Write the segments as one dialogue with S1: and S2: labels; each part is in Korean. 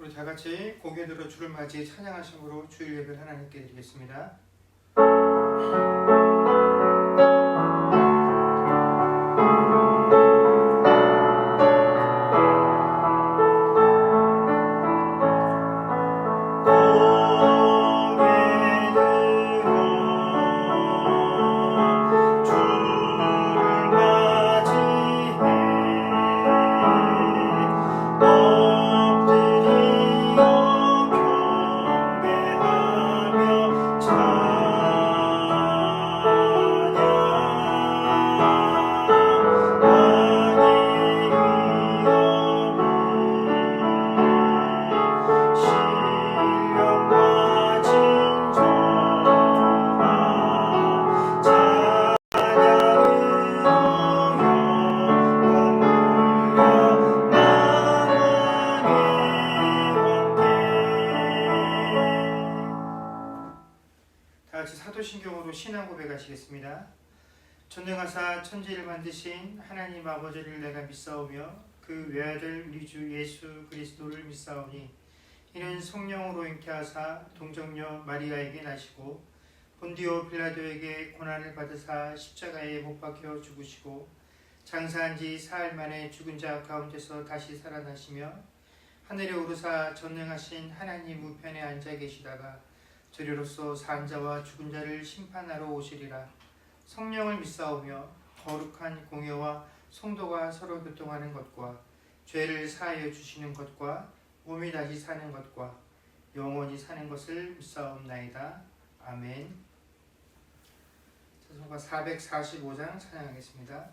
S1: 우리 다 같이 고개 들어 주를 맞이해 찬양하심으로 주일 예배를 하나님께 드리겠습니다. 사도신경으로 신앙 고백하시겠습니다. 전능하사 천지를 만드신 하나님 아버지를 내가 믿사오며 그 외아들 우리 주 예수 그리스도를 믿사오니 이는 성령으로 잉태하사 동정녀 마리아에게 나시고 본디오 빌라도에게 고난을 받으사 십자가에 못 박혀 죽으시고 장사한 지 사흘 만에 죽은 자 가운데서 다시 살아나시며 하늘에 오르사 전능하신 하나님 우편에 앉아 계시다가 저리로서 산 자와 죽은 자를 심판하러 오시리라. 성령을 믿사오며 거룩한 공예와 성도가 서로 교통하는 것과 죄를 사하여 주시는 것과 몸이 다시 사는 것과 영원히 사는 것을 믿사옵나이다. 아멘. 찬송가 445장 찬양하겠습니다.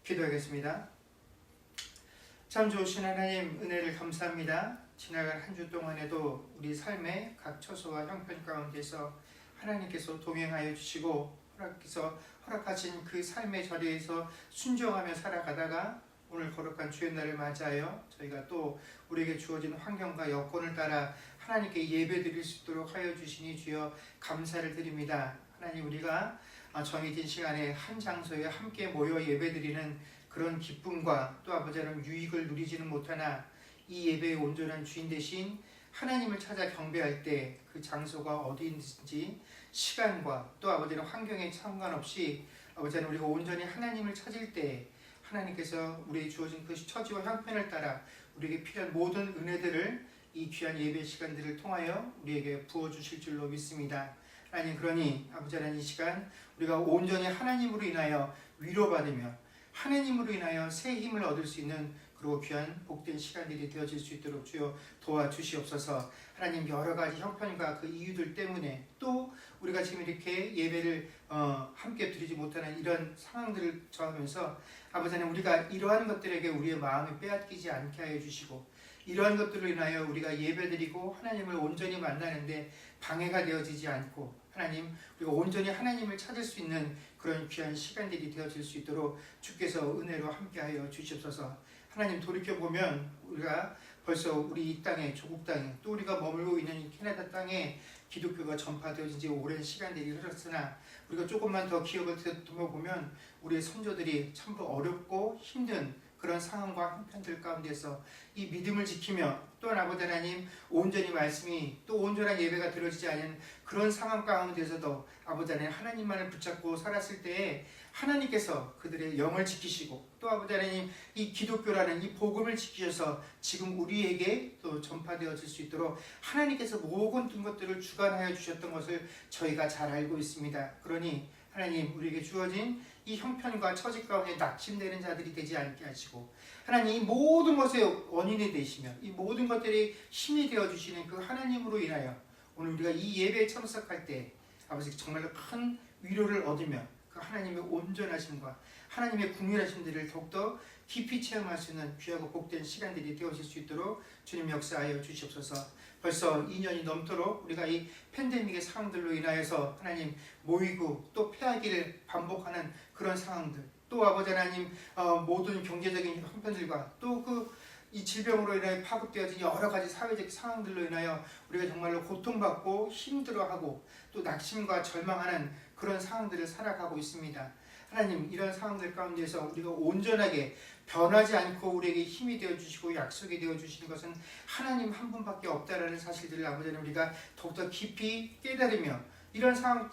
S1: 기도하겠습니다. 참 좋으신 하나님, 은혜를 감사합니다. 지나간 한 주 동안에도 우리 삶의 각 처소와 형편 가운데서 하나님께서 동행하여 주시고 허락하신 그 삶의 자리에서 순종하며 살아가다가 오늘 거룩한 주의 날을 맞이하여 저희가 또 우리에게 주어진 환경과 여건을 따라 하나님께 예배드릴 수 있도록 하여 주시니 주여 감사를 드립니다. 하나님, 우리가 정해진 시간에 한 장소에 함께 모여 예배드리는 그런 기쁨과 또 아버지 하나님 유익을 누리지는 못하나 이 예배의 온전한 주인 되신 하나님을 찾아 경배할 때 그 장소가 어디인지 시간과 또 아버지 하나님 환경에 상관없이 아버지 하나님 우리가 온전히 하나님을 찾을 때 하나님께서 우리에게 주어진 그 처지와 형편을 따라 우리에게 필요한 모든 은혜들을 이 귀한 예배 시간들을 통하여 우리에게 부어주실 줄로 믿습니다. 하나님, 그러니 아버지 하나님 이 시간 우리가 온전히 하나님으로 인하여 위로받으며 하나님으로 인하여 새 힘을 얻을 수 있는 그리고 귀한 복된 시간들이 되어질 수 있도록 주여 도와주시옵소서. 하나님, 여러 가지 형편과 그 이유들 때문에 또 우리가 지금 이렇게 예배를 함께 드리지 못하는 이런 상황들을 처하면서 아버지 하나님, 우리가 이러한 것들에게 우리의 마음을 빼앗기지 않게 하여 주시고, 이러한 것들로 인하여 우리가 예배드리고 하나님을 온전히 만나는데 방해가 되어지지 않고, 하나님, 우리가 온전히 하나님을 찾을 수 있는 그런 귀한 시간들이 되어질 수 있도록 주께서 은혜로 함께하여 주시옵소서. 하나님, 돌이켜보면 우리가 벌써 우리 이 땅에, 조국 땅에, 또 우리가 머물고 있는 이 캐나다 땅에 기독교가 전파되어진 지 오랜 시간들이 흘렀으나 우리가 조금만 더 기억을 되돌아보면 우리의 선조들이 참 어렵고 힘든 그런 상황과 형편들 가운데서 이 믿음을 지키며, 또한 아버지 하나님, 온전히 말씀이 또 온전한 예배가 드려지지 않은 그런 상황 가운데서도 아버지 하나님, 하나님만을 붙잡고 살았을 때에 하나님께서 그들의 영을 지키시고, 또 아버지 하나님, 이 기독교라는 이 복음을 지키셔서 지금 우리에게 또 전파되어질 수 있도록 하나님께서 모든 것들을 주관하여 주셨던 것을 저희가 잘 알고 있습니다. 그러니 하나님, 우리에게 주어진 이 형편과 처지 가운데 낙심되는 자들이 되지 않게 하시고, 하나님, 이 모든 것의 원인이 되시며 이 모든 것들이 힘이 되어주시는 그 하나님으로 인하여 오늘 우리가 이 예배에 참석할 때 아버지 정말로 큰 위로를 얻으며 그 하나님의 온전하심과 하나님의 국률하심들을 더욱더 깊이 체험할 수 있는 귀하고 복된 시간들이 되어질 수 있도록 주님 역사하여 주시옵소서. 벌써 2년이 넘도록 우리가 이 팬데믹의 상황들로 인하여서 하나님 모이고 또 폐하기를 반복하는 그런 상황들, 또 아버지 하나님 모든 경제적인 형편들과 또 이 질병으로 인하여 파급되어진 여러 가지 사회적 상황들로 인하여 우리가 정말로 고통받고 힘들어하고 또 낙심과 절망하는 그런 상황들을 살아가고 있습니다. 하나님, 이런 상황들 가운데서 우리가 온전하게 변하지 않고 우리에게 힘이 되어주시고 약속이 되어주시는 것은 하나님 한 분밖에 없다라는 사실들을 아버지 하나님, 우리가 더욱더 깊이 깨달으며 이런 상황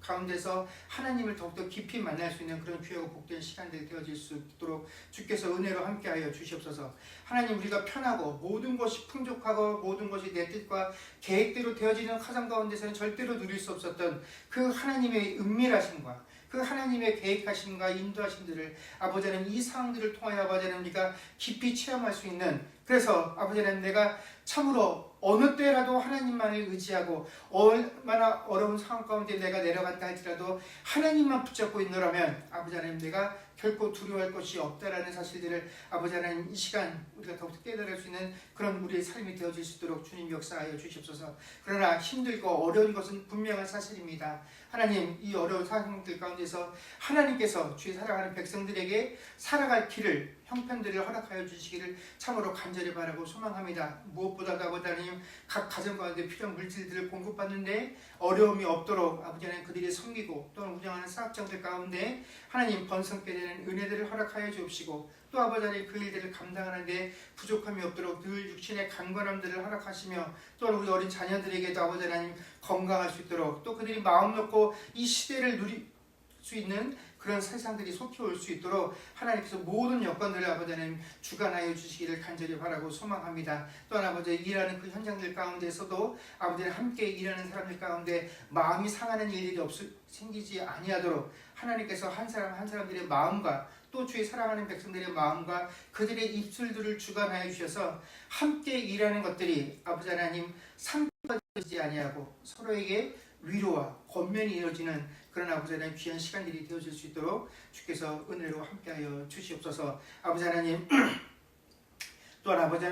S1: 가운데서 하나님을 더욱더 깊이 만날 수 있는 그런 귀하고 복된 시간들이 되어질 수 있도록 주께서 은혜로 함께하여 주시옵소서. 하나님, 우리가 편하고 모든 것이 풍족하고 모든 것이 내 뜻과 계획대로 되어지는 가정 가운데서는 절대로 누릴 수 없었던 그 하나님의 은밀하심과 그 하나님의 계획하심과 인도하심들을 아버지 하나님, 이 상황들을 통하여 아버지 하나님, 우리가 깊이 체험할 수 있는, 그래서 아버지 하나님, 내가 참으로 어느 때라도 하나님만을 의지하고 얼마나 어려운 상황 가운데 내가 내려간다 할지라도 하나님만 붙잡고 있노라면 아버지 하나님, 내가 결코 두려워할 것이 없다라는 사실들을 아버지 하나님, 이 시간 우리가 더욱더 깨달을 수 있는 그런 우리의 삶이 되어질 수 있도록 주님 역사하여 주시옵소서. 그러나 힘들고 어려운 것은 분명한 사실입니다. 하나님, 이 어려운 상황들 가운데서 하나님께서 주의 사랑하는 백성들에게 살아갈 길을, 형편들을 허락하여 주시기를 참으로 간절히 바라고 소망합니다. 무엇보다도 아버지 하나님, 각 가정 가운데 필요한 물질들을 공급받는데 어려움이 없도록 아버지 하나님, 그들이 섬기고 또는 운영하는 사업장들 가운데 하나님 번성케 되는 은혜들을 허락하여 주옵시고, 또 아버지 하나님, 그 일들을 감당하는데 부족함이 없도록 늘 육신의 강건함들을 허락하시며, 또한 우리 어린 자녀들에게도 아버지 하나님 건강할 수 있도록, 또 그들이 마음 놓고 이 시대를 누릴 수 있는 그런 세상들이 속히 올 수 있도록 하나님께서 모든 여건들을 아버지 하나님 주관하여 주시기를 간절히 바라고 소망합니다. 또한 아버지, 일하는 그 현장들 가운데서도 아버지는 함께 일하는 사람들 가운데 마음이 상하는 일들이 생기지 아니하도록 하나님께서 한 사람 한 사람들의 마음과 또 주의 사랑하는 백성들의 마음과 그들의 입술들을 주관하여 주셔서 함께 일하는 것들이 아버지 하나님 상처되지 아니하고 서로에게 위로와 권면이 이루어지는 그런 아버지 하나님 귀한 시간들이 되어질 수 있도록 주께서 은혜로 함께하여 주시옵소서. 아버지 하나님, 또한 아버지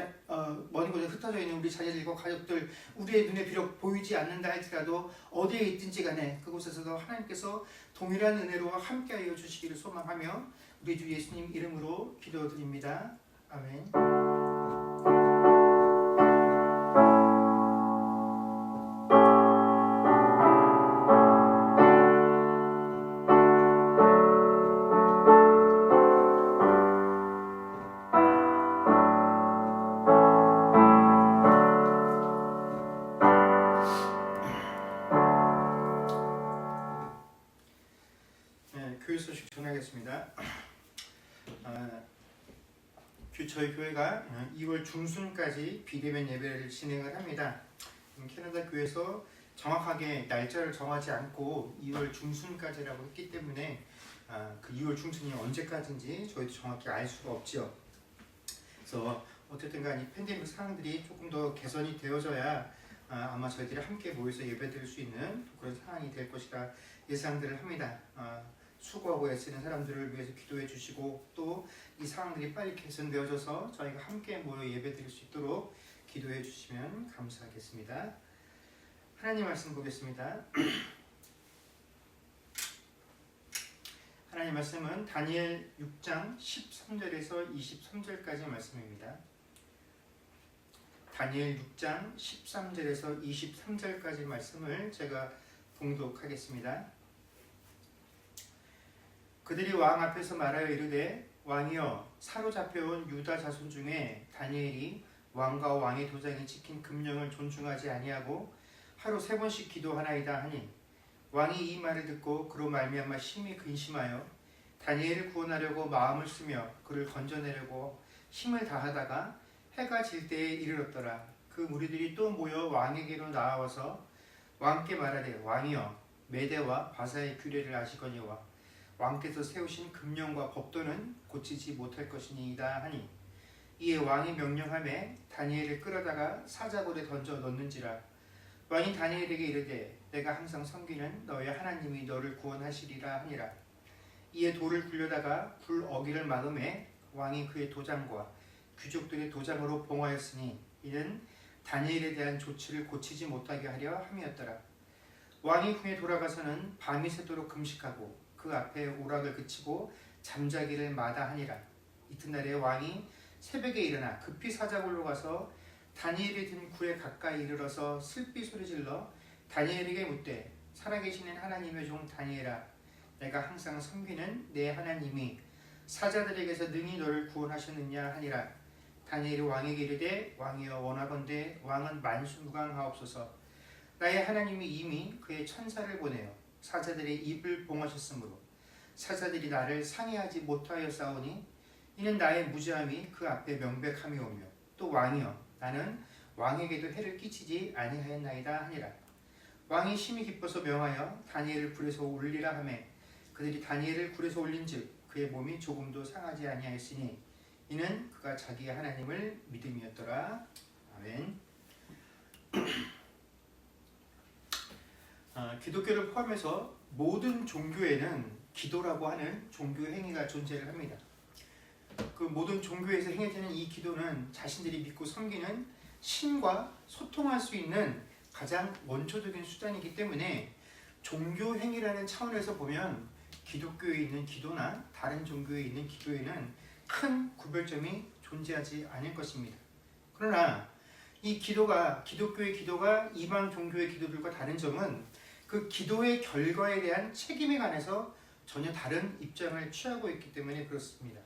S1: 먼 곳에 흩어져 있는 우리 자녀들과 가족들, 우리의 눈에 비록 보이지 않는다 할지라도 어디에 있든지 간에 그곳에서도 하나님께서 동일한 은혜로 함께하여 주시기를 소망하며 우리 주 예수님 이름으로 기도드립니다. 아멘. 교회 소식 전하겠습니다. 저희 교회가 2월 중순까지 비대면 예배를 진행을 합니다. 캐나다 교회에서 정확하게 날짜를 정하지 않고 2월 중순까지라고 했기 때문에 그 2월 중순이 언제까지인지 저희도 정확히 알 수가 없지요. 그래서 어쨌든 간에 이 팬데믹 상황들이 조금 더 개선이 되어져야 아마 저희들이 함께 모여서 예배드릴 수 있는 그런 상황이 될 것이라 예상들을 합니다. 수고하고 애쓰는 사람들을 위해서 기도해 주시고 또 이 상황들이 빨리 개선되어져서 저희가 함께 모여 예배드릴 수 있도록 기도해 주시면 감사하겠습니다. 하나님 말씀 보겠습니다. 하나님 말씀은 다니엘 6장 13절에서 23절까지 말씀입니다. 다니엘 6장 13절에서 23절까지 말씀을 제가 봉독하겠습니다. 그들이 왕 앞에서 말하여 이르되 왕이여 사로잡혀온 유다 자손 중에 다니엘이 왕과 왕의 도장이 찍힌 금령을 존중하지 아니하고 하루 3번씩 기도하나이다 하니 왕이 이 말을 듣고 그로 말미암아 심히 근심하여 다니엘을 구원하려고 마음을 쓰며 그를 건져내려고 힘을 다하다가 해가 질 때에 이르렀더라. 그 무리들이 또 모여 왕에게로 나와서 왕께 말하되 왕이여 메대와 바사의 규례를 아시거니와 왕께서 세우신 금령과 법도는 고치지 못할 것이니이다 하니 이에 왕이 명령하매 다니엘을 끌어다가 사자굴에 던져 넣는지라. 왕이 다니엘에게 이르되 내가 항상 섬기는 너의 하나님이 너를 구원하시리라 하니라. 이에 돌을 굴려다가 불 어기를 막음에 왕이 그의 도장과 귀족들의 도장으로 봉하였으니 이는 다니엘에 대한 조치를 고치지 못하게 하려 함이었더라. 왕이 궁에 돌아가서는 밤이 새도록 금식하고 그 앞에 오락을 그치고 잠자기를 마다하니라. 이튿날에 왕이 새벽에 일어나 급히 사자굴로 가서 다니엘이 든 굴에 가까이 이르러서 슬피 소리질러 다니엘에게 묻되 살아계시는 하나님의 종 다니엘아 내가 항상 섬기는 내 하나님이 사자들에게서 능히 너를 구원하셨느냐 하니라. 다니엘이 왕에게 이르되 왕이여 원하건대 왕은 만수무강하옵소서. 나의 하나님이 이미 그의 천사를 보내어 사자들의 입을 봉하셨으므로 사자들이 나를 상해하지 못하였사오니 이는 나의 무죄함이 그 앞에 명백함이오며 또 왕이여 나는 왕에게도 해를 끼치지 아니하였나이다 하니라. 왕이 심히 기뻐서 명하여 다니엘을 굴에서 올리라 하매 그들이 다니엘을 굴에서 올린즉 그의 몸이 조금도 상하지 아니하였으니 이는 그가 자기의 하나님을 믿음이었더라. 아멘. 기독교를 포함해서 모든 종교에는 기도라고 하는 종교 행위가 존재를 합니다. 그 모든 종교에서 행해지는 이 기도는 자신들이 믿고 섬기는 신과 소통할 수 있는 가장 원초적인 수단이기 때문에 종교 행위라는 차원에서 보면 기독교에 있는 기도나 다른 종교에 있는 기도에는 큰 구별점이 존재하지 않을 것입니다. 그러나 이 기도가 기독교의 기도가 이방 종교의 기도들과 다른 점은 그 기도의 결과에 대한 책임에 관해서 전혀 다른 입장을 취하고 있기 때문에 그렇습니다.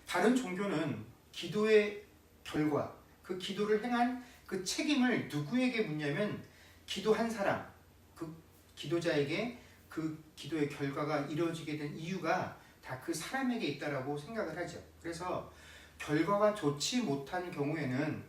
S1: 다른 종교는 기도의 결과, 그 기도를 행한 그 책임을 누구에게 묻냐면 기도한 사람, 그 기도자에게 그 기도의 결과가 이루어지게 된 이유가 다 그 사람에게 있다라고 생각을 하죠. 그래서 결과가 좋지 못한 경우에는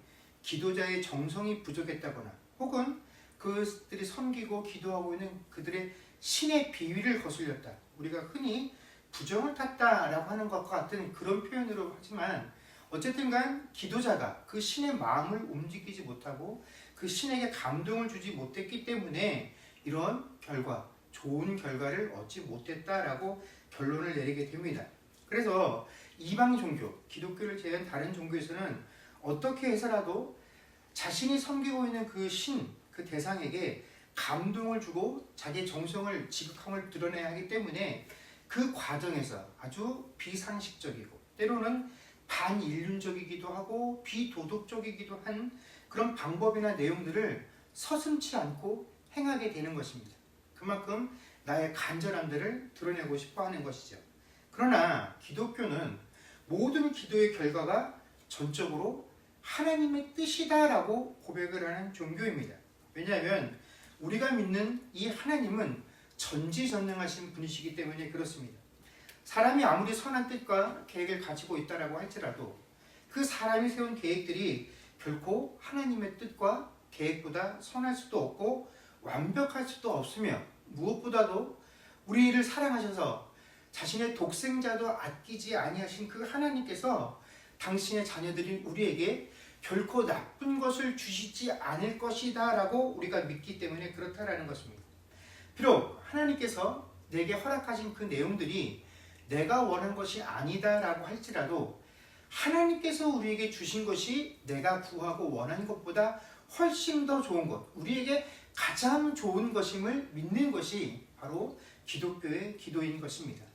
S1: 기도자의 정성이 부족했다거나 혹은 그들이 섬기고 기도하고 있는 그들의 신의 비위를 거슬렸다. 우리가 흔히 부정을 탔다라고 하는 것과 같은 그런 표현으로 하지만 어쨌든 간 기도자가 그 신의 마음을 움직이지 못하고 그 신에게 감동을 주지 못했기 때문에 이런 결과, 좋은 결과를 얻지 못했다라고 결론을 내리게 됩니다. 그래서 이방 종교, 기독교를 제외한 다른 종교에서는 어떻게 해서라도 자신이 섬기고 있는 그 신, 그 대상에게 감동을 주고 자기의 정성을 지극함을 드러내야 하기 때문에 그 과정에서 아주 비상식적이고 때로는 반인륜적이기도 하고 비도덕적이기도 한 그런 방법이나 내용들을 서슴지 않고 행하게 되는 것입니다. 그만큼 나의 간절함들을 드러내고 싶어 하는 것이죠. 그러나 기독교는 모든 기도의 결과가 전적으로 하나님의 뜻이다라고 고백을 하는 종교입니다. 왜냐하면 우리가 믿는 이 하나님은 전지전능하신 분이시기 때문에 그렇습니다. 사람이 아무리 선한 뜻과 계획을 가지고 있다라고 할지라도 그 사람이 세운 계획들이 결코 하나님의 뜻과 계획보다 선할 수도 없고 완벽할 수도 없으며 무엇보다도 우리를 사랑하셔서 자신의 독생자도 아끼지 아니하신 그 하나님께서 당신의 자녀들인 우리에게 결코 나쁜 것을 주시지 않을 것이다 라고 우리가 믿기 때문에 그렇다라는 것입니다. 비록 하나님께서 내게 허락하신 그 내용들이 내가 원한 것이 아니다 라고 할지라도 하나님께서 우리에게 주신 것이 내가 구하고 원하는 것보다 훨씬 더 좋은 것, 우리에게 가장 좋은 것임을 믿는 것이 바로 기독교의 기도인 것입니다.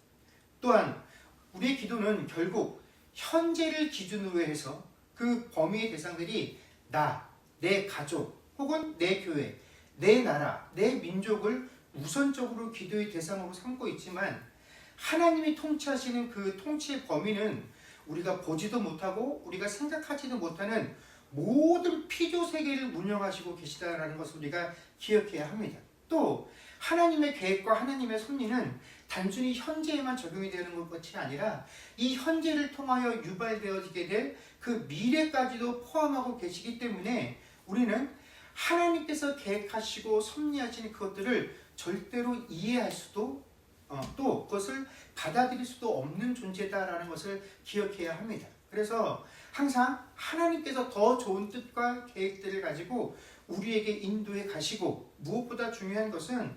S1: 또한 우리의 기도는 결국 현재를 기준으로 해서 그 범위의 대상들이 나, 내 가족, 혹은 내 교회, 내 나라, 내 민족을 우선적으로 기도의 대상으로 삼고 있지만 하나님이 통치하시는 그 통치의 범위는 우리가 보지도 못하고 우리가 생각하지도 못하는 모든 피조 세계를 운영하시고 계시다라는 것을 우리가 기억해야 합니다. 또 하나님의 계획과 하나님의 섭리는 단순히 현재에만 적용이 되는 것이 아니라 이 현재를 통하여 유발되어지게 될 그 미래까지도 포함하고 계시기 때문에 우리는 하나님께서 계획하시고 섭리하시는 그것들을 절대로 이해할 수도 또 그것을 받아들일 수도 없는 존재다라는 것을 기억해야 합니다. 그래서 항상 하나님께서 더 좋은 뜻과 계획들을 가지고 우리에게 인도해 가시고 무엇보다 중요한 것은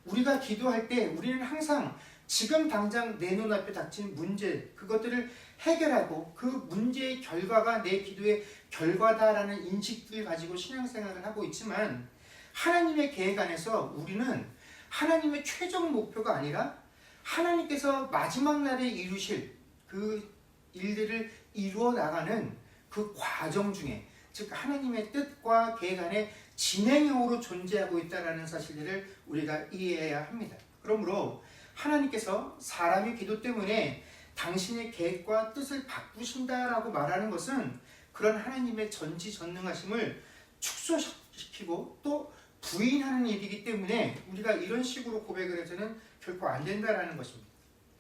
S1: 우리가 기도할 때 우리는 항상 지금 당장 내 눈앞에 닥친 문제 그것들을 해결하고 그 문제의 결과가 내 기도의 결과다라는 인식을 가지고 신앙생활을 하고 있지만 하나님의 계획 안에서 우리는 하나님의 최종 목표가 아니라 하나님께서 마지막 날에 이루실 그 일들을 이루어 나가는 그 과정 중에 즉 하나님의 뜻과 계획 안에 진행형으로 존재하고 있다는 사실들을 우리가 이해해야 합니다. 그러므로 하나님께서 사람의 기도 때문에 당신의 계획과 뜻을 바꾸신다라고 말하는 것은 그런 하나님의 전지전능하심을 축소시키고 또 부인하는 일이기 때문에 우리가 이런 식으로 고백을 해서는 결코 안 된다라는 것입니다.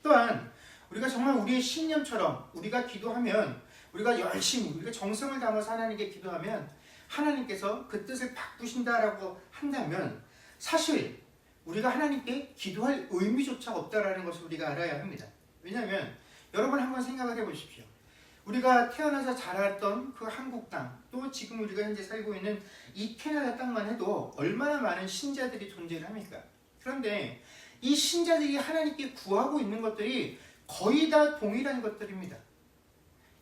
S1: 또한 우리가 정말 우리의 신념처럼 우리가 기도하면 우리가 열심히 우리가 정성을 담아서 하나님께 기도하면 하나님께서 그 뜻을 바꾸신다라고 한다면 사실 우리가 하나님께 기도할 의미조차 없다라는 것을 우리가 알아야 합니다. 왜냐하면 여러분 한번 생각을 해보십시오. 우리가 태어나서 자랐던 그 한국 땅, 또 지금 우리가 현재 살고 있는 이 캐나다 땅만 해도 얼마나 많은 신자들이 존재를 합니까? 그런데 이 신자들이 하나님께 구하고 있는 것들이 거의 다 동일한 것들입니다.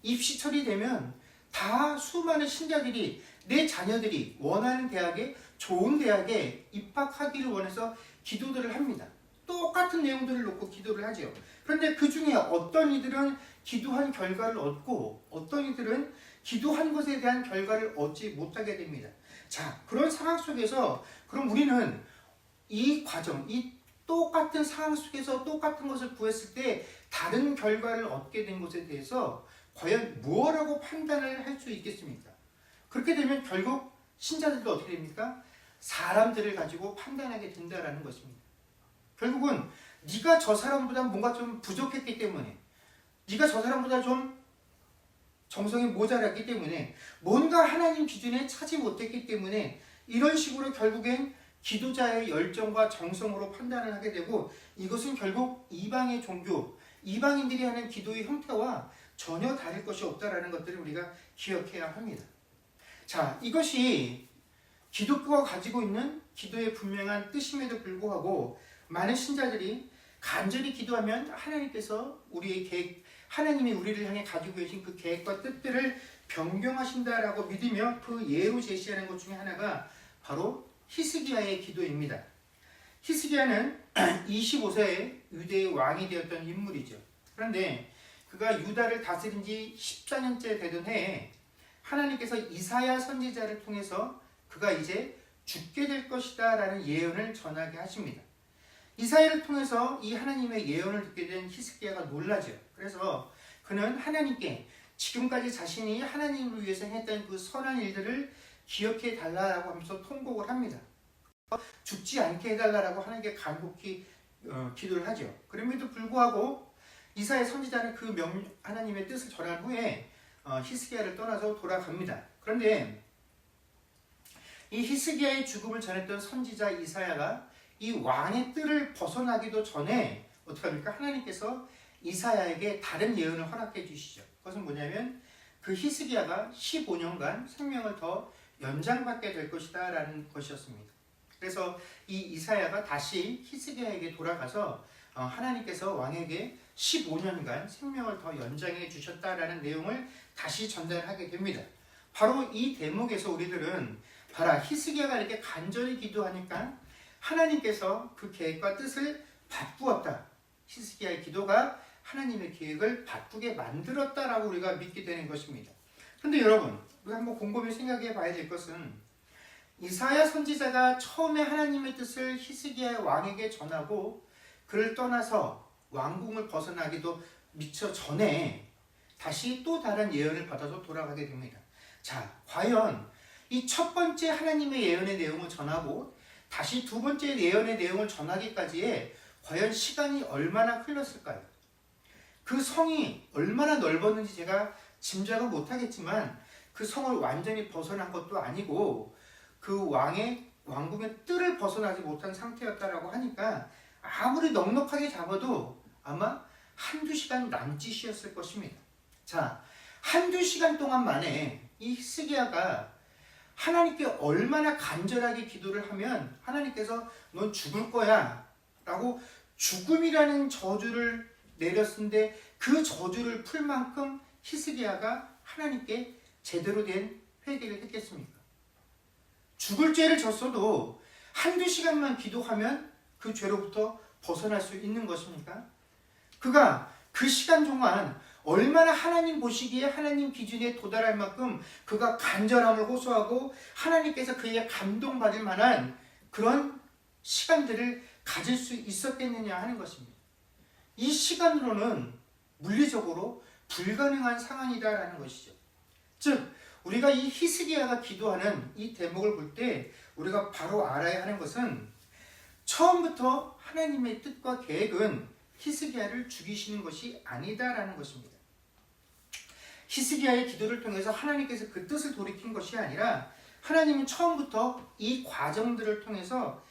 S1: 입시철이 되면 다 수많은 신자들이 내 자녀들이 원하는 대학에 좋은 대학에 입학하기를 원해서 기도들을 합니다. 똑같은 내용들을 놓고 기도를 하죠. 그런데 그 중에 어떤 이들은 기도한 결과를 얻고 어떤 이들은 기도한 것에 대한 결과를 얻지 못하게 됩니다. 자, 그런 상황 속에서 그럼 우리는 이 과정, 이 똑같은 상황 속에서 똑같은 것을 구했을 때 다른 결과를 얻게 된 것에 대해서 과연 무엇이라고 판단을 할 수 있겠습니까? 그렇게 되면 결국 신자들도 어떻게 됩니까? 사람들을 가지고 판단하게 된다는 것입니다. 결국은 네가 저 사람보다 뭔가 좀 부족했기 때문에 네가 저 사람보다 좀 정성이 모자랐기 때문에 뭔가 하나님 기준에 차지 못했기 때문에 이런 식으로 결국엔 기도자의 열정과 정성으로 판단을 하게 되고 이것은 결국 이방의 종교, 이방인들이 하는 기도의 형태와 전혀 다를 것이 없다라는 것들을 우리가 기억해야 합니다. 자, 이것이 기독교가 가지고 있는 기도의 분명한 뜻임에도 불구하고 많은 신자들이 간절히 기도하면 하나님께서 우리의 계획, 하나님이 우리를 향해 가지고 계신 그 계획과 뜻들을 변경하신다라고 믿으며 그 예로 제시하는 것 중에 하나가 바로 히스기야의 기도입니다. 히스기야는 25세에 유대의 왕이 되었던 인물이죠. 그런데 그가 유다를 다스린 지 14년째 되던 해에 하나님께서 이사야 선지자를 통해서 그가 이제 죽게 될 것이다 라는 예언을 전하게 하십니다. 이사야를 통해서 이 하나님의 예언을 듣게 된 히스기야가 놀라죠. 그래서 그는 하나님께 지금까지 자신이 하나님을 위해서 했던 그 선한 일들을 기억해 달라고 하면서 통곡을 합니다. 죽지 않게 해달라고 하나님께 간곡히 기도를 하죠. 그럼에도 불구하고 이사야 선지자는 그 하나님의 뜻을 전한 후에 히스기야를 떠나서 돌아갑니다. 그런데 이 히스기야의 죽음을 전했던 선지자 이사야가 이 왕의 뜰을 벗어나기도 전에 어떻게 합니까? 하나님께서 이사야에게 다른 예언을 허락해 주시죠. 그것은 뭐냐면 그 히스기야가 15년간 생명을 더 연장받게 될 것이다 라는 것이었습니다. 그래서 이 이사야가 다시 히스기야에게 돌아가서 하나님께서 왕에게 15년간 생명을 더 연장해 주셨다라는 내용을 다시 전달하게 됩니다. 바로 이 대목에서 우리들은 봐라, 히스기야가 이렇게 간절히 기도하니까 하나님께서 그 계획과 뜻을 바꾸었다. 히스기야의 기도가 하나님의 계획을 바꾸게 만들었다라고 우리가 믿게 되는 것입니다. 그런데 여러분, 우리가 한번 곰곰이 생각해 봐야 될 것은 이사야 선지자가 처음에 하나님의 뜻을 히스기야 왕에게 전하고 그를 떠나서 왕궁을 벗어나기도 미처 전에 다시 또 다른 예언을 받아서 돌아가게 됩니다. 자, 과연 이 첫 번째 하나님의 예언의 내용을 전하고 다시 두 번째 예언의 내용을 전하기까지에 과연 시간이 얼마나 흘렀을까요? 그 성이 얼마나 넓었는지 제가 짐작은 못하겠지만 그 성을 완전히 벗어난 것도 아니고 그 왕궁의 뜰을 벗어나지 못한 상태였다라고 하니까 아무리 넉넉하게 잡아도 아마 한두 시간 남짓이었을 것입니다. 자, 한두 시간 동안 만에 이 히스기야가 하나님께 얼마나 간절하게 기도를 하면 하나님께서 넌 죽을 거야 라고 죽음이라는 저주를 내렸는데 그 저주를 풀 만큼 히스기야가 하나님께 제대로 된 회개를 했겠습니까? 죽을 죄를 졌어도 한두 시간만 기도하면 그 죄로부터 벗어날 수 있는 것입니까? 그가 그 시간 동안 얼마나 하나님 보시기에 하나님 기준에 도달할 만큼 그가 간절함을 호소하고 하나님께서 그에게 감동받을 만한 그런 시간들을 가질 수 있었겠느냐 하는 것입니다. 이 시간으로는 물리적으로 불가능한 상황이다라는 것이죠. 즉 우리가 이 히스기야가 기도하는 이 대목을 볼 때 우리가 바로 알아야 하는 것은 처음부터 하나님의 뜻과 계획은 히스기야를 죽이시는 것이 아니다라는 것입니다. 히스기야의 기도를 통해서 하나님께서 그 뜻을 돌이킨 것이 아니라 하나님은 처음부터 이 과정들을 통해서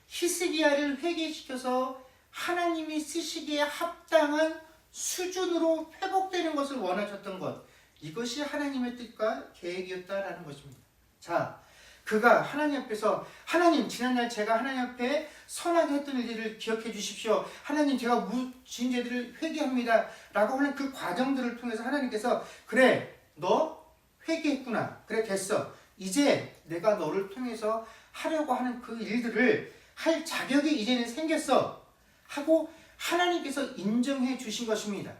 S1: 히스기야를 회개시켜서 하나님이 쓰시기에 합당한 수준으로 회복되는 것을 원하셨던 것, 이것이 하나님의 뜻과 계획이었다라는 것입니다. 자, 그가 하나님 앞에서 하나님, 지난날 제가 하나님 앞에 선하게 했던 일들을 기억해 주십시오. 하나님, 제가 지은 죄들을 회개합니다 라고 하는 그 과정들을 통해서 하나님께서 그래, 너 회개했구나. 그래, 됐어. 이제 내가 너를 통해서 하려고 하는 그 일들을 할 자격이 이제는 생겼어 하고 하나님께서 인정해 주신 것입니다.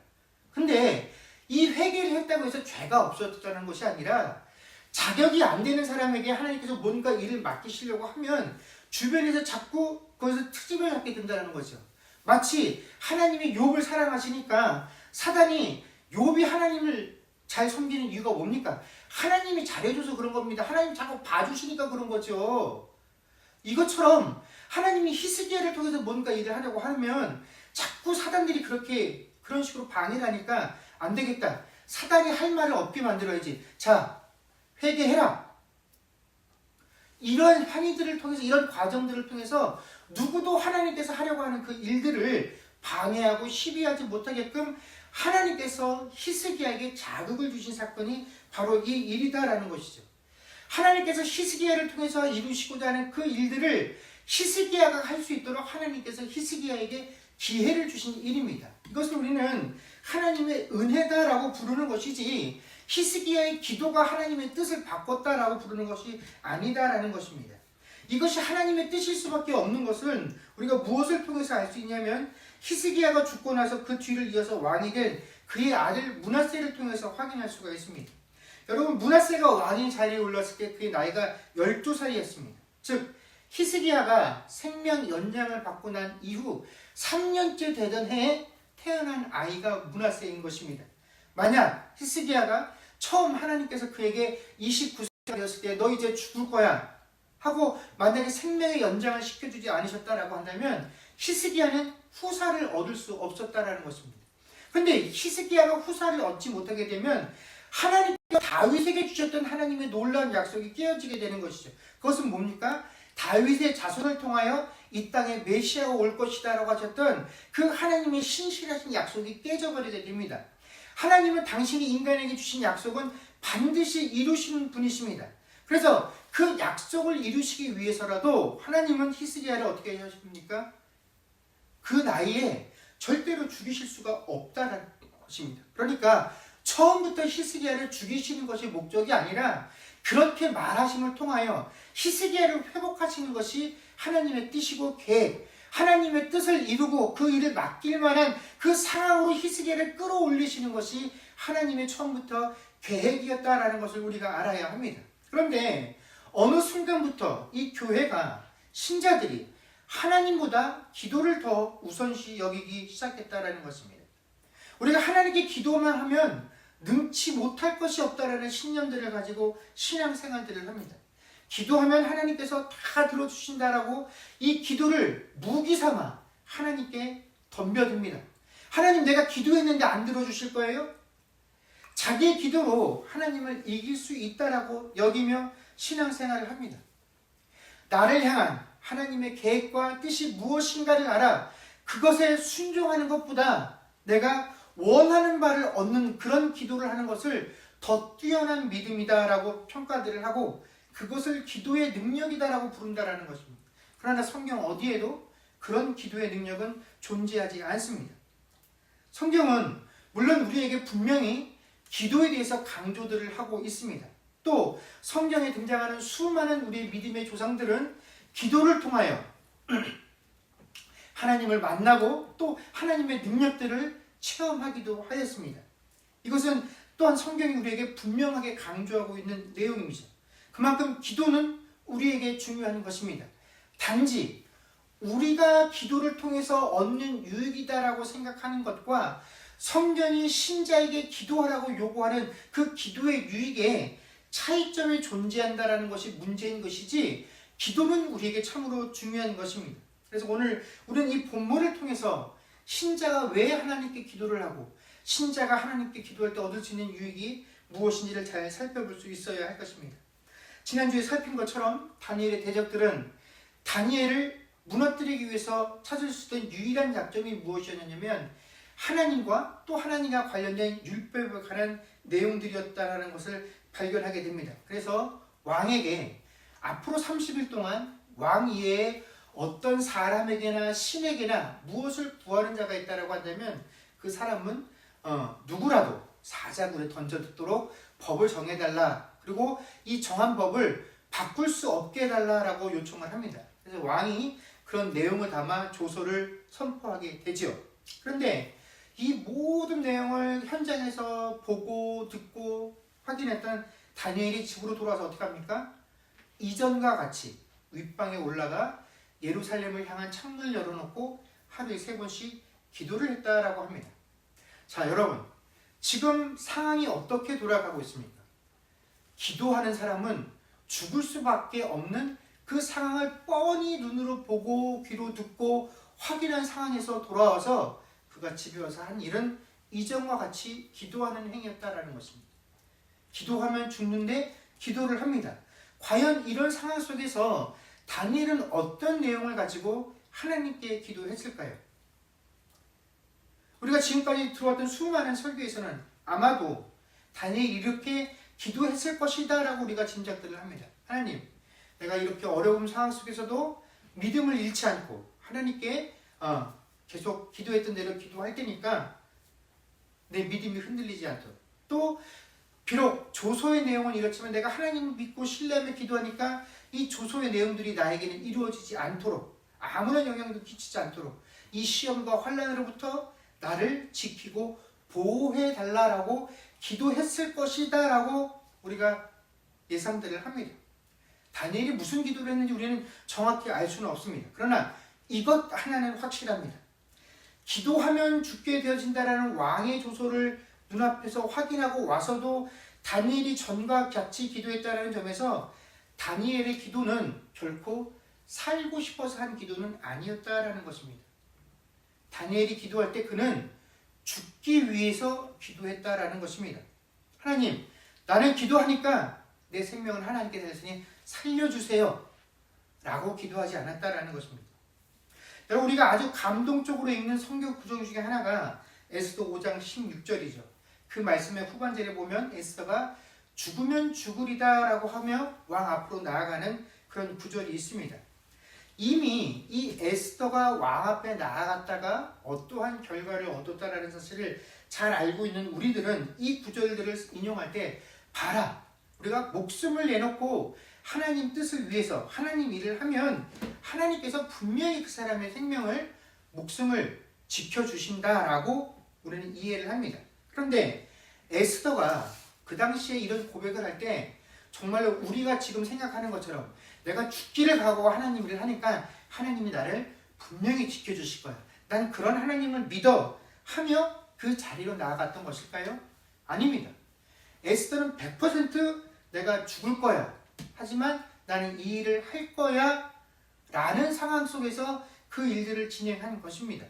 S1: 근데 이 회개를 했다고 해서 죄가 없었다는 것이 아니라 자격이 안 되는 사람에게 하나님께서 뭔가 일을 맡기시려고 하면 주변에서 자꾸 거기서 트집을 잡게 된다는 거죠. 마치 하나님이 욥을 사랑하시니까 사단이 욥이 하나님을 잘 섬기는 이유가 뭡니까? 하나님이 잘해줘서 그런 겁니다. 하나님 자꾸 봐주시니까 그런 거죠. 이것처럼 하나님이 히스기야를 통해서 뭔가 일을 하려고 하면 자꾸 사단들이 그런 식으로 방해를 하니까 안 되겠다. 사단이 할 말을 없게 만들어야지. 자, 회개해라. 이런 행위들을 통해서, 이런 과정들을 통해서 누구도 하나님께서 하려고 하는 그 일들을 방해하고 시비하지 못하게끔 하나님께서 히스기야에게 자극을 주신 사건이 바로 이 일이다라는 것이죠. 하나님께서 히스기야를 통해서 이루시고자 하는 그 일들을 히스기야가 할 수 있도록 하나님께서 히스기야에게 기회를 주신 일입니다. 이것을 우리는 하나님의 은혜다라고 부르는 것이지 히스기야의 기도가 하나님의 뜻을 바꿨다라고 부르는 것이 아니다라는 것입니다. 이것이 하나님의 뜻일 수밖에 없는 것은 우리가 무엇을 통해서 알 수 있냐면 히스기야가 죽고 나서 그 뒤를 이어서 왕이 된 그의 아들 므낫세를 통해서 확인할 수가 있습니다. 여러분, 므낫세가 왕의 자리에 올랐을 때 그의 나이가 12살이었습니다. 즉 히스기야가 생명 연장을 받고 난 이후 3년째 되던 해에 태어난 아이가 므낫세인 것입니다. 만약 히스기야가 처음 하나님께서 그에게 29세가 되었을 때 너 이제 죽을 거야 하고 만약에 생명의 연장을 시켜주지 않으셨다라고 한다면 히스기야는 후사를 얻을 수 없었다라는 것입니다. 근데 히스기야가 후사를 얻지 못하게 되면 하나님 다윗에게 주셨던 하나님의 놀라운 약속이 깨어지게 되는 것이죠. 그것은 뭡니까? 다윗의 자손을 통하여 이 땅에 메시아가 올 것이다 라고 하셨던 그 하나님의 신실하신 약속이 깨져버리게 됩니다. 하나님은 당신이 인간에게 주신 약속은 반드시 이루시는 분이십니다. 그래서 그 약속을 이루시기 위해서라도 하나님은 히스기야를 어떻게 하십니까? 그 나이에 절대로 죽이실 수가 없다는 것입니다. 그러니까 처음부터 히스기야를 죽이시는 것이 목적이 아니라 그렇게 말하심을 통하여 히스기야를 회복하시는 것이 하나님의 뜻이고 계획, 하나님의 뜻을 이루고 그 일을 맡길 만한 그 상황으로 히스기야를 끌어올리시는 것이 하나님의 처음부터 계획이었다라는 것을 우리가 알아야 합니다. 그런데 어느 순간부터 이 교회가, 신자들이 하나님보다 기도를 더 우선시 여기기 시작했다라는 것입니다. 우리가 하나님께 기도만 하면 능치 못할 것이 없다라는 신념들을 가지고 신앙생활들을 합니다. 기도하면 하나님께서 다 들어주신다라고 이 기도를 무기 삼아 하나님께 덤벼듭니다. 하나님, 내가 기도했는데 안 들어주실 거예요? 자기의 기도로 하나님을 이길 수 있다라고 여기며 신앙생활을 합니다. 나를 향한 하나님의 계획과 뜻이 무엇인가를 알아 그것에 순종하는 것보다 내가 원하는 바를 얻는 그런 기도를 하는 것을 더 뛰어난 믿음이다라고 평가들을 하고 그것을 기도의 능력이다라고 부른다라는 것입니다. 그러나 성경 어디에도 그런 기도의 능력은 존재하지 않습니다. 성경은 물론 우리에게 분명히 기도에 대해서 강조들을 하고 있습니다. 또 성경에 등장하는 수많은 우리의 믿음의 조상들은 기도를 통하여 하나님을 만나고 또 하나님의 능력들을 체험하기도 하였습니다. 이것은 또한 성경이 우리에게 분명하게 강조하고 있는 내용입니다. 그만큼 기도는 우리에게 중요한 것입니다. 단지 우리가 기도를 통해서 얻는 유익이다라고 생각하는 것과 성경이 신자에게 기도하라고 요구하는 그 기도의 유익에 차이점이 존재한다라는 것이 문제인 것이지 기도는 우리에게 참으로 중요한 것입니다. 그래서 오늘 우리는 이 본문을 통해서 신자가 왜 하나님께 기도를 하고 신자가 하나님께 기도할 때 얻을 수 있는 유익이 무엇인지를 잘 살펴볼 수 있어야 할 것입니다. 지난주에 살핀 것처럼 다니엘의 대적들은 다니엘을 무너뜨리기 위해서 찾을 수 있던 유일한 약점이 무엇이었냐면 하나님과 또 하나님과 관련된 율법에 관한 내용들이었다는 것을 발견하게 됩니다. 그래서 왕에게 앞으로 30일 동안 왕 이외에 어떤 사람에게나 신에게나 무엇을 구하는 자가 있다라고 한다면 그 사람은 누구라도 사자굴에 던져듣도록 법을 정해달라. 그리고 이 정한 법을 바꿀 수 없게 해달라라고 요청을 합니다. 그래서 왕이 그런 내용을 담아 조서를 선포하게 되죠. 그런데 이 모든 내용을 현장에서 보고 듣고 확인했던 다니엘이 집으로 돌아와서 어떻게 합니까? 이전과 같이 윗방에 올라가 예루살렘을 향한 창문을 열어놓고 하루에 3번씩 기도를 했다라고 합니다. 자, 여러분, 지금 상황이 어떻게 돌아가고 있습니까? 기도하는 사람은 죽을 수밖에 없는 그 상황을 뻔히 눈으로 보고 귀로 듣고 확인한 상황에서 돌아와서 그가 집에 와서 한 일은 이전과 같이 기도하는 행위였다라는 것입니다. 기도하면 죽는데 기도를 합니다. 과연 이런 상황 속에서 다니엘은 어떤 내용을 가지고 하나님께 기도했을까요? 우리가 지금까지 들어왔던 수많은 설교에서는 아마도 다니엘이 이렇게 기도했을 것이다 라고 우리가 짐작들을 합니다. 하나님, 내가 이렇게 어려운 상황 속에서도 믿음을 잃지 않고 하나님께 계속 기도했던 대로 기도할 테니까 내 믿음이 흔들리지 않도록, 또 비록 조서의 내용은 이렇지만 내가 하나님을 믿고 신뢰하며 기도하니까 이 조서의 내용들이 나에게는 이루어지지 않도록, 아무런 영향도 끼치지 않도록 이 시험과 환난으로부터 나를 지키고 보호해달라고 기도했을 것이다 라고 우리가 예상들을 합니다. 다니엘이 무슨 기도를 했는지 우리는 정확히 알 수는 없습니다. 그러나 이것 하나는 확실합니다. 기도하면 죽게 되어진다라는 왕의 조서를 눈앞에서 확인하고 와서도 다니엘이 전과 같이 기도했다는 점에서 다니엘의 기도는 결코 살고 싶어서 한 기도는 아니었다라는 것입니다. 다니엘이 기도할 때 그는 죽기 위해서 기도했다라는 것입니다. 하나님, 나는 기도하니까 내 생명을 하나님께서 했으니 살려주세요 라고 기도하지 않았다라는 것입니다. 여러분, 우리가 아주 감동적으로 읽는 성경 구절 중에 하나가 에스더 5장 16절이죠. 그 말씀의 후반절에 보면 에스더가 죽으면 죽으리다 라고 하며 왕 앞으로 나아가는 그런 구절이 있습니다. 이미 이 에스더가 왕 앞에 나아갔다가 어떠한 결과를 얻었다라는 사실을 잘 알고 있는 우리들은 이 구절들을 인용할 때 봐라, 우리가 목숨을 내놓고 하나님 뜻을 위해서 하나님 일을 하면 하나님께서 분명히 그 사람의 생명을, 목숨을 지켜주신다라고 우리는 이해를 합니다. 그런데 에스더가 그 당시에 이런 고백을 할 때 정말로 우리가 지금 생각하는 것처럼 내가 죽기를 각오하고 하나님 일을 하니까 하나님이 나를 분명히 지켜주실 거야, 난 그런 하나님을 믿어 하며 그 자리로 나아갔던 것일까요? 아닙니다. 에스더는 100% 내가 죽을 거야, 하지만 나는 이 일을 할 거야 라는 상황 속에서 그 일들을 진행한 것입니다.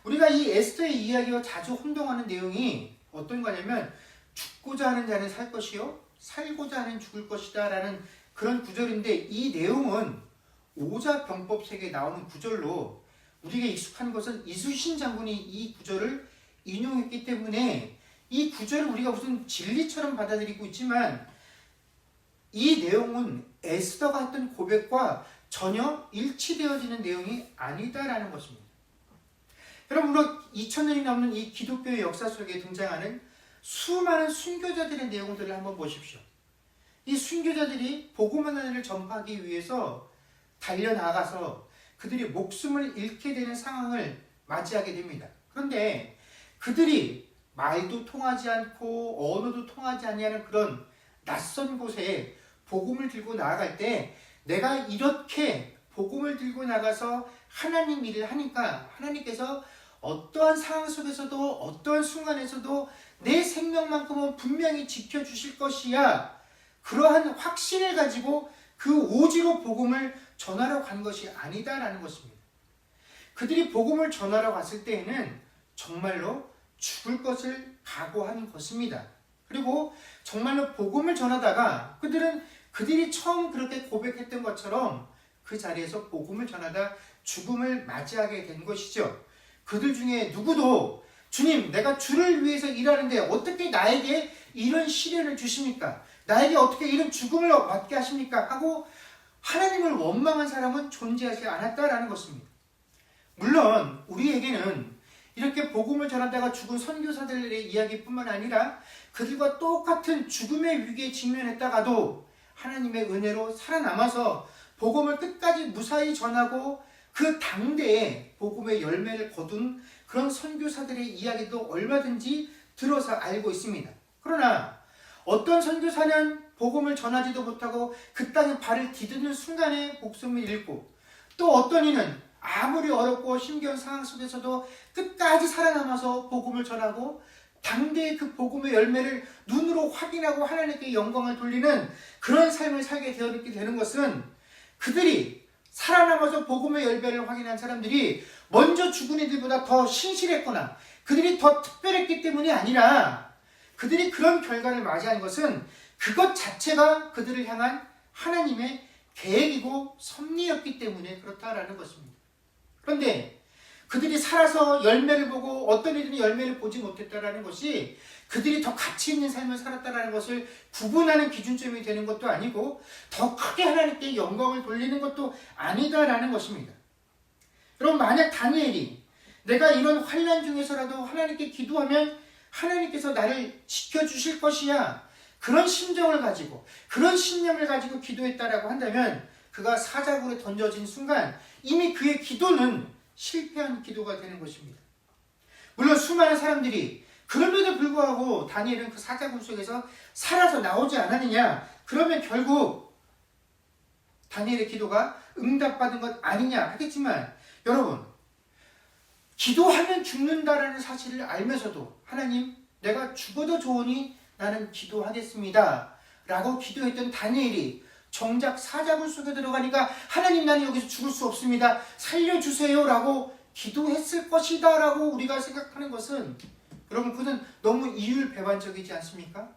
S1: 우리가 이 에스더의 이야기와 자주 혼동하는 내용이 어떤 거냐면 죽고자 하는 자는 살 것이요 살고자 하는 죽을 것이다 라는 그런 구절인데, 이 내용은 오자병법 세계에 나오는 구절로 우리가 익숙한 것은 이순신 장군이 이 구절을 인용했기 때문에 이 구절을 우리가 무슨 진리처럼 받아들이고 있지만 이 내용은 에스더가 했던 고백과 전혀 일치되어지는 내용이 아니다라는 것입니다. 여러분, 우리가 2000년이 넘는 이 기독교의 역사 속에 등장하는 수많은 순교자들의 내용들을 한번 보십시오. 이 순교자들이 복음 하나를 전파하기 위해서 달려나가서 그들이 목숨을 잃게 되는 상황을 맞이하게 됩니다. 그런데 그들이 말도 통하지 않고 언어도 통하지 아니하는 그런 낯선 곳에 복음을 들고 나아갈 때 내가 이렇게 복음을 들고 나가서 하나님 일을 하니까 하나님께서 어떠한 상황 속에서도 어떠한 순간에서도 내 생명만큼은 분명히 지켜주실 것이야, 그러한 확신을 가지고 그 오지로 복음을 전하러 간 것이 아니다라는 것입니다. 그들이 복음을 전하러 갔을 때에는 정말로 죽을 것을 각오하는 것입니다. 그리고 정말로 복음을 전하다가 그들이 처음 그렇게 고백했던 것처럼 그 자리에서 복음을 전하다 죽음을 맞이하게 된 것이죠. 그들 중에 누구도 주님, 내가 주를 위해서 일하는데 어떻게 나에게 이런 시련을 주십니까? 나에게 어떻게 이런 죽음을 맞게 하십니까? 하고 하나님을 원망한 사람은 존재하지 않았다라는 것입니다. 물론 우리에게는 이렇게 복음을 전하다가 죽은 선교사들의 이야기뿐만 아니라 그들과 똑같은 죽음의 위기에 직면했다가도 하나님의 은혜로 살아남아서 복음을 끝까지 무사히 전하고 그 당대에 복음의 열매를 거둔 그런 선교사들의 이야기도 얼마든지 들어서 알고 있습니다. 그러나 어떤 선교사는 복음을 전하지도 못하고 그 땅에 발을 디디는 순간에 목숨을 잃고, 또 어떤 이는 아무리 어렵고 힘겨운 상황 속에서도 끝까지 살아남아서 복음을 전하고 당대의 그 복음의 열매를 눈으로 확인하고 하나님께 영광을 돌리는 그런 삶을 살게 되는 것은 그들이 살아남아서 복음의 열매를 확인한 사람들이 먼저 죽은 이들보다 더 신실했거나 그들이 더 특별했기 때문이 아니라 그들이 그런 결과를 맞이한 것은 그것 자체가 그들을 향한 하나님의 계획이고 섭리였기 때문에 그렇다라는 것입니다. 그런데 그들이 살아서 열매를 보고 어떤 이들은 열매를 보지 못했다라는 것이 그들이 더 가치 있는 삶을 살았다라는 것을 구분하는 기준점이 되는 것도 아니고 더 크게 하나님께 영광을 돌리는 것도 아니다라는 것입니다. 여러분, 만약 다니엘이 내가 이런 환난 중에서라도 하나님께 기도하면 하나님께서 나를 지켜주실 것이야, 그런 심정을 가지고 그런 신념을 가지고 기도했다라고 한다면 그가 사자굴에 던져진 순간 이미 그의 기도는 실패한 기도가 되는 것입니다. 물론 수많은 사람들이 그럼에도 불구하고 다니엘은 그 사자굴 속에서 살아서 나오지 않았느냐, 그러면 결국 다니엘의 기도가 응답받은 것 아니냐 하겠지만, 여러분, 기도하면 죽는다라는 사실을 알면서도 하나님, 내가 죽어도 좋으니 나는 기도하겠습니다 라고 기도했던 다니엘이 정작 사자굴 속에 들어가니까 하나님, 나는 여기서 죽을 수 없습니다, 살려주세요 라고 기도했을 것이다 라고 우리가 생각하는 것은, 여러분, 그것은 너무 이율배반적이지 않습니까?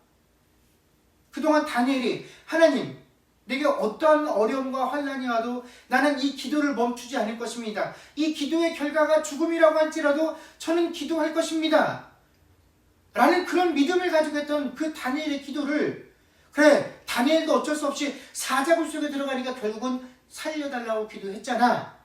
S1: 그동안 다니엘이 하나님, 내게 어떠한 어려움과 환난이 와도 나는 이 기도를 멈추지 않을 것입니다. 이 기도의 결과가 죽음이라고 할지라도 저는 기도할 것입니다. 라는 그런 믿음을 가지고 했던 그 다니엘의 기도를, 그래, 다니엘도 어쩔 수 없이 사자굴 속에 들어가니까 결국은 살려달라고 기도했잖아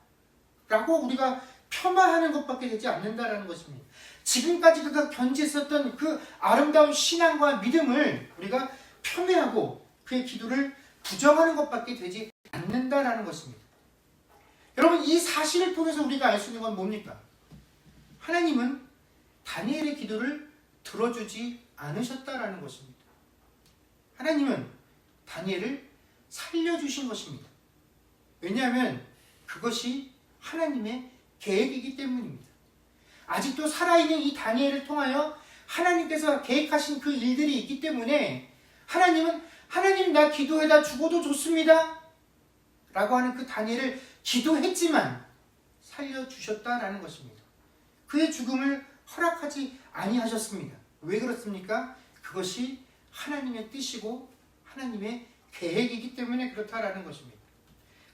S1: 라고 우리가 폄하하는 것밖에 되지 않는다라는 것입니다. 지금까지 그가 견지했었던 그 아름다운 신앙과 믿음을 우리가 폄훼하고 그의 기도를 부정하는 것밖에 되지 않는다라는 것입니다. 여러분, 이 사실을 통해서 우리가 알 수 있는 건 뭡니까? 하나님은 다니엘의 기도를 들어주지 않으셨다라는 것입니다. 하나님은 다니엘을 살려주신 것입니다. 왜냐하면 그것이 하나님의 계획이기 때문입니다. 아직도 살아있는 이 다니엘을 통하여 하나님께서 계획하신 그 일들이 있기 때문에 하나님은 하나님, 나 기도해다 죽어도 좋습니다 라고 하는 그 다니엘을 기도했지만 살려주셨다라는 것입니다. 그의 죽음을 허락하지 아니하셨습니다. 왜 그렇습니까? 그것이 하나님의 뜻이고 하나님의 계획이기 때문에 그렇다라는 것입니다.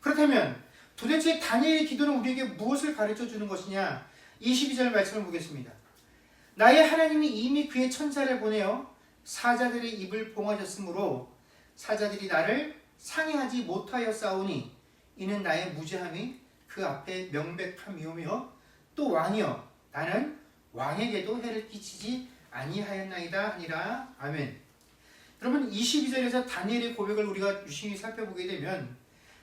S1: 그렇다면 도대체 다니엘의 기도는 우리에게 무엇을 가르쳐 주는 것이냐? 22절 말씀을 보겠습니다. 나의 하나님이 이미 그의 천사를 보내어 사자들의 입을 봉하셨으므로 사자들이 나를 상해하지 못하였사오니 이는 나의 무죄함이 그 앞에 명백함이오며 또 왕이여 나는 왕에게도 해를 끼치지 아니하였나이다 하니라. 아멘. 여러분, 22절에서 다니엘의 고백을 우리가 유심히 살펴보게 되면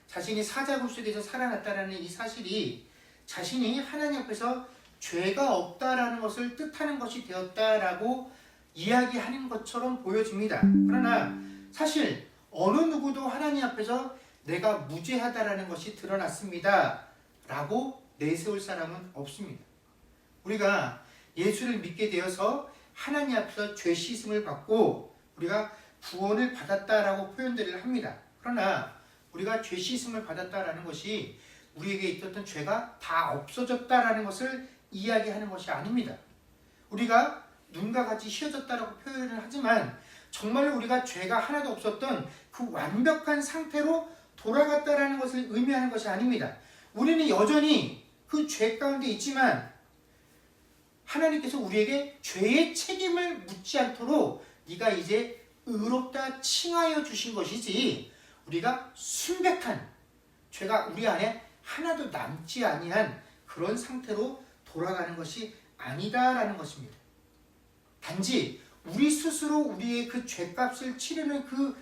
S1: 자신이 사자굴 속에서 살아났다는 이 사실이 자신이 하나님 앞에서 죄가 없다라는 것을 뜻하는 것이 되었다라고 이야기하는 것처럼 보여집니다. 그러나 사실 어느 누구도 하나님 앞에서 내가 무죄하다라는 것이 드러났습니다 라고 내세울 사람은 없습니다. 우리가 예수를 믿게 되어서 하나님 앞에서 죄 씻음을 받고 우리가 구원을 받았다라고 표현들을 합니다. 그러나 우리가 죄 씻음을 받았다라는 것이 우리에게 있었던 죄가 다 없어졌다라는 것을 이야기하는 것이 아닙니다. 우리가 눈과 같이 휘어졌다라고 표현을 하지만 정말로 우리가 죄가 하나도 없었던 그 완벽한 상태로 돌아갔다라는 것을 의미하는 것이 아닙니다. 우리는 여전히 그 죄 가운데 있지만 하나님께서 우리에게 죄의 책임을 묻지 않도록 네가 이제 의롭다 칭하여 주신 것이지 우리가 순백한 죄가 우리 안에 하나도 남지 아니한 그런 상태로 돌아가는 것이 아니다라는 것입니다. 단지 우리 스스로 우리의 그 죄값을 치르는 그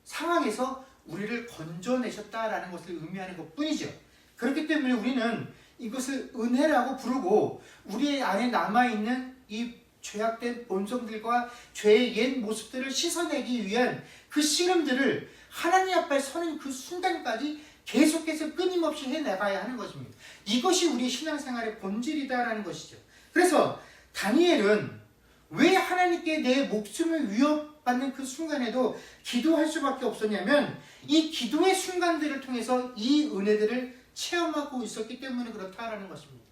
S1: 상황에서 우리를 건져내셨다라는 것을 의미하는 것뿐이죠. 그렇기 때문에 우리는 이것을 은혜라고 부르고 우리 안에 남아있는 이 죄악된 본성들과 죄의 옛 모습들을 씻어내기 위한 그 씨름들을 하나님 앞에 서는 그 순간까지 계속해서 끊임없이 해나가야 하는 것입니다. 이것이 우리 신앙생활의 본질이다라는 것이죠. 그래서 다니엘은 왜 하나님께 내 목숨을 위협받는 그 순간에도 기도할 수밖에 없었냐면 이 기도의 순간들을 통해서 이 은혜들을 체험하고 있었기 때문에 그렇다라는 것입니다.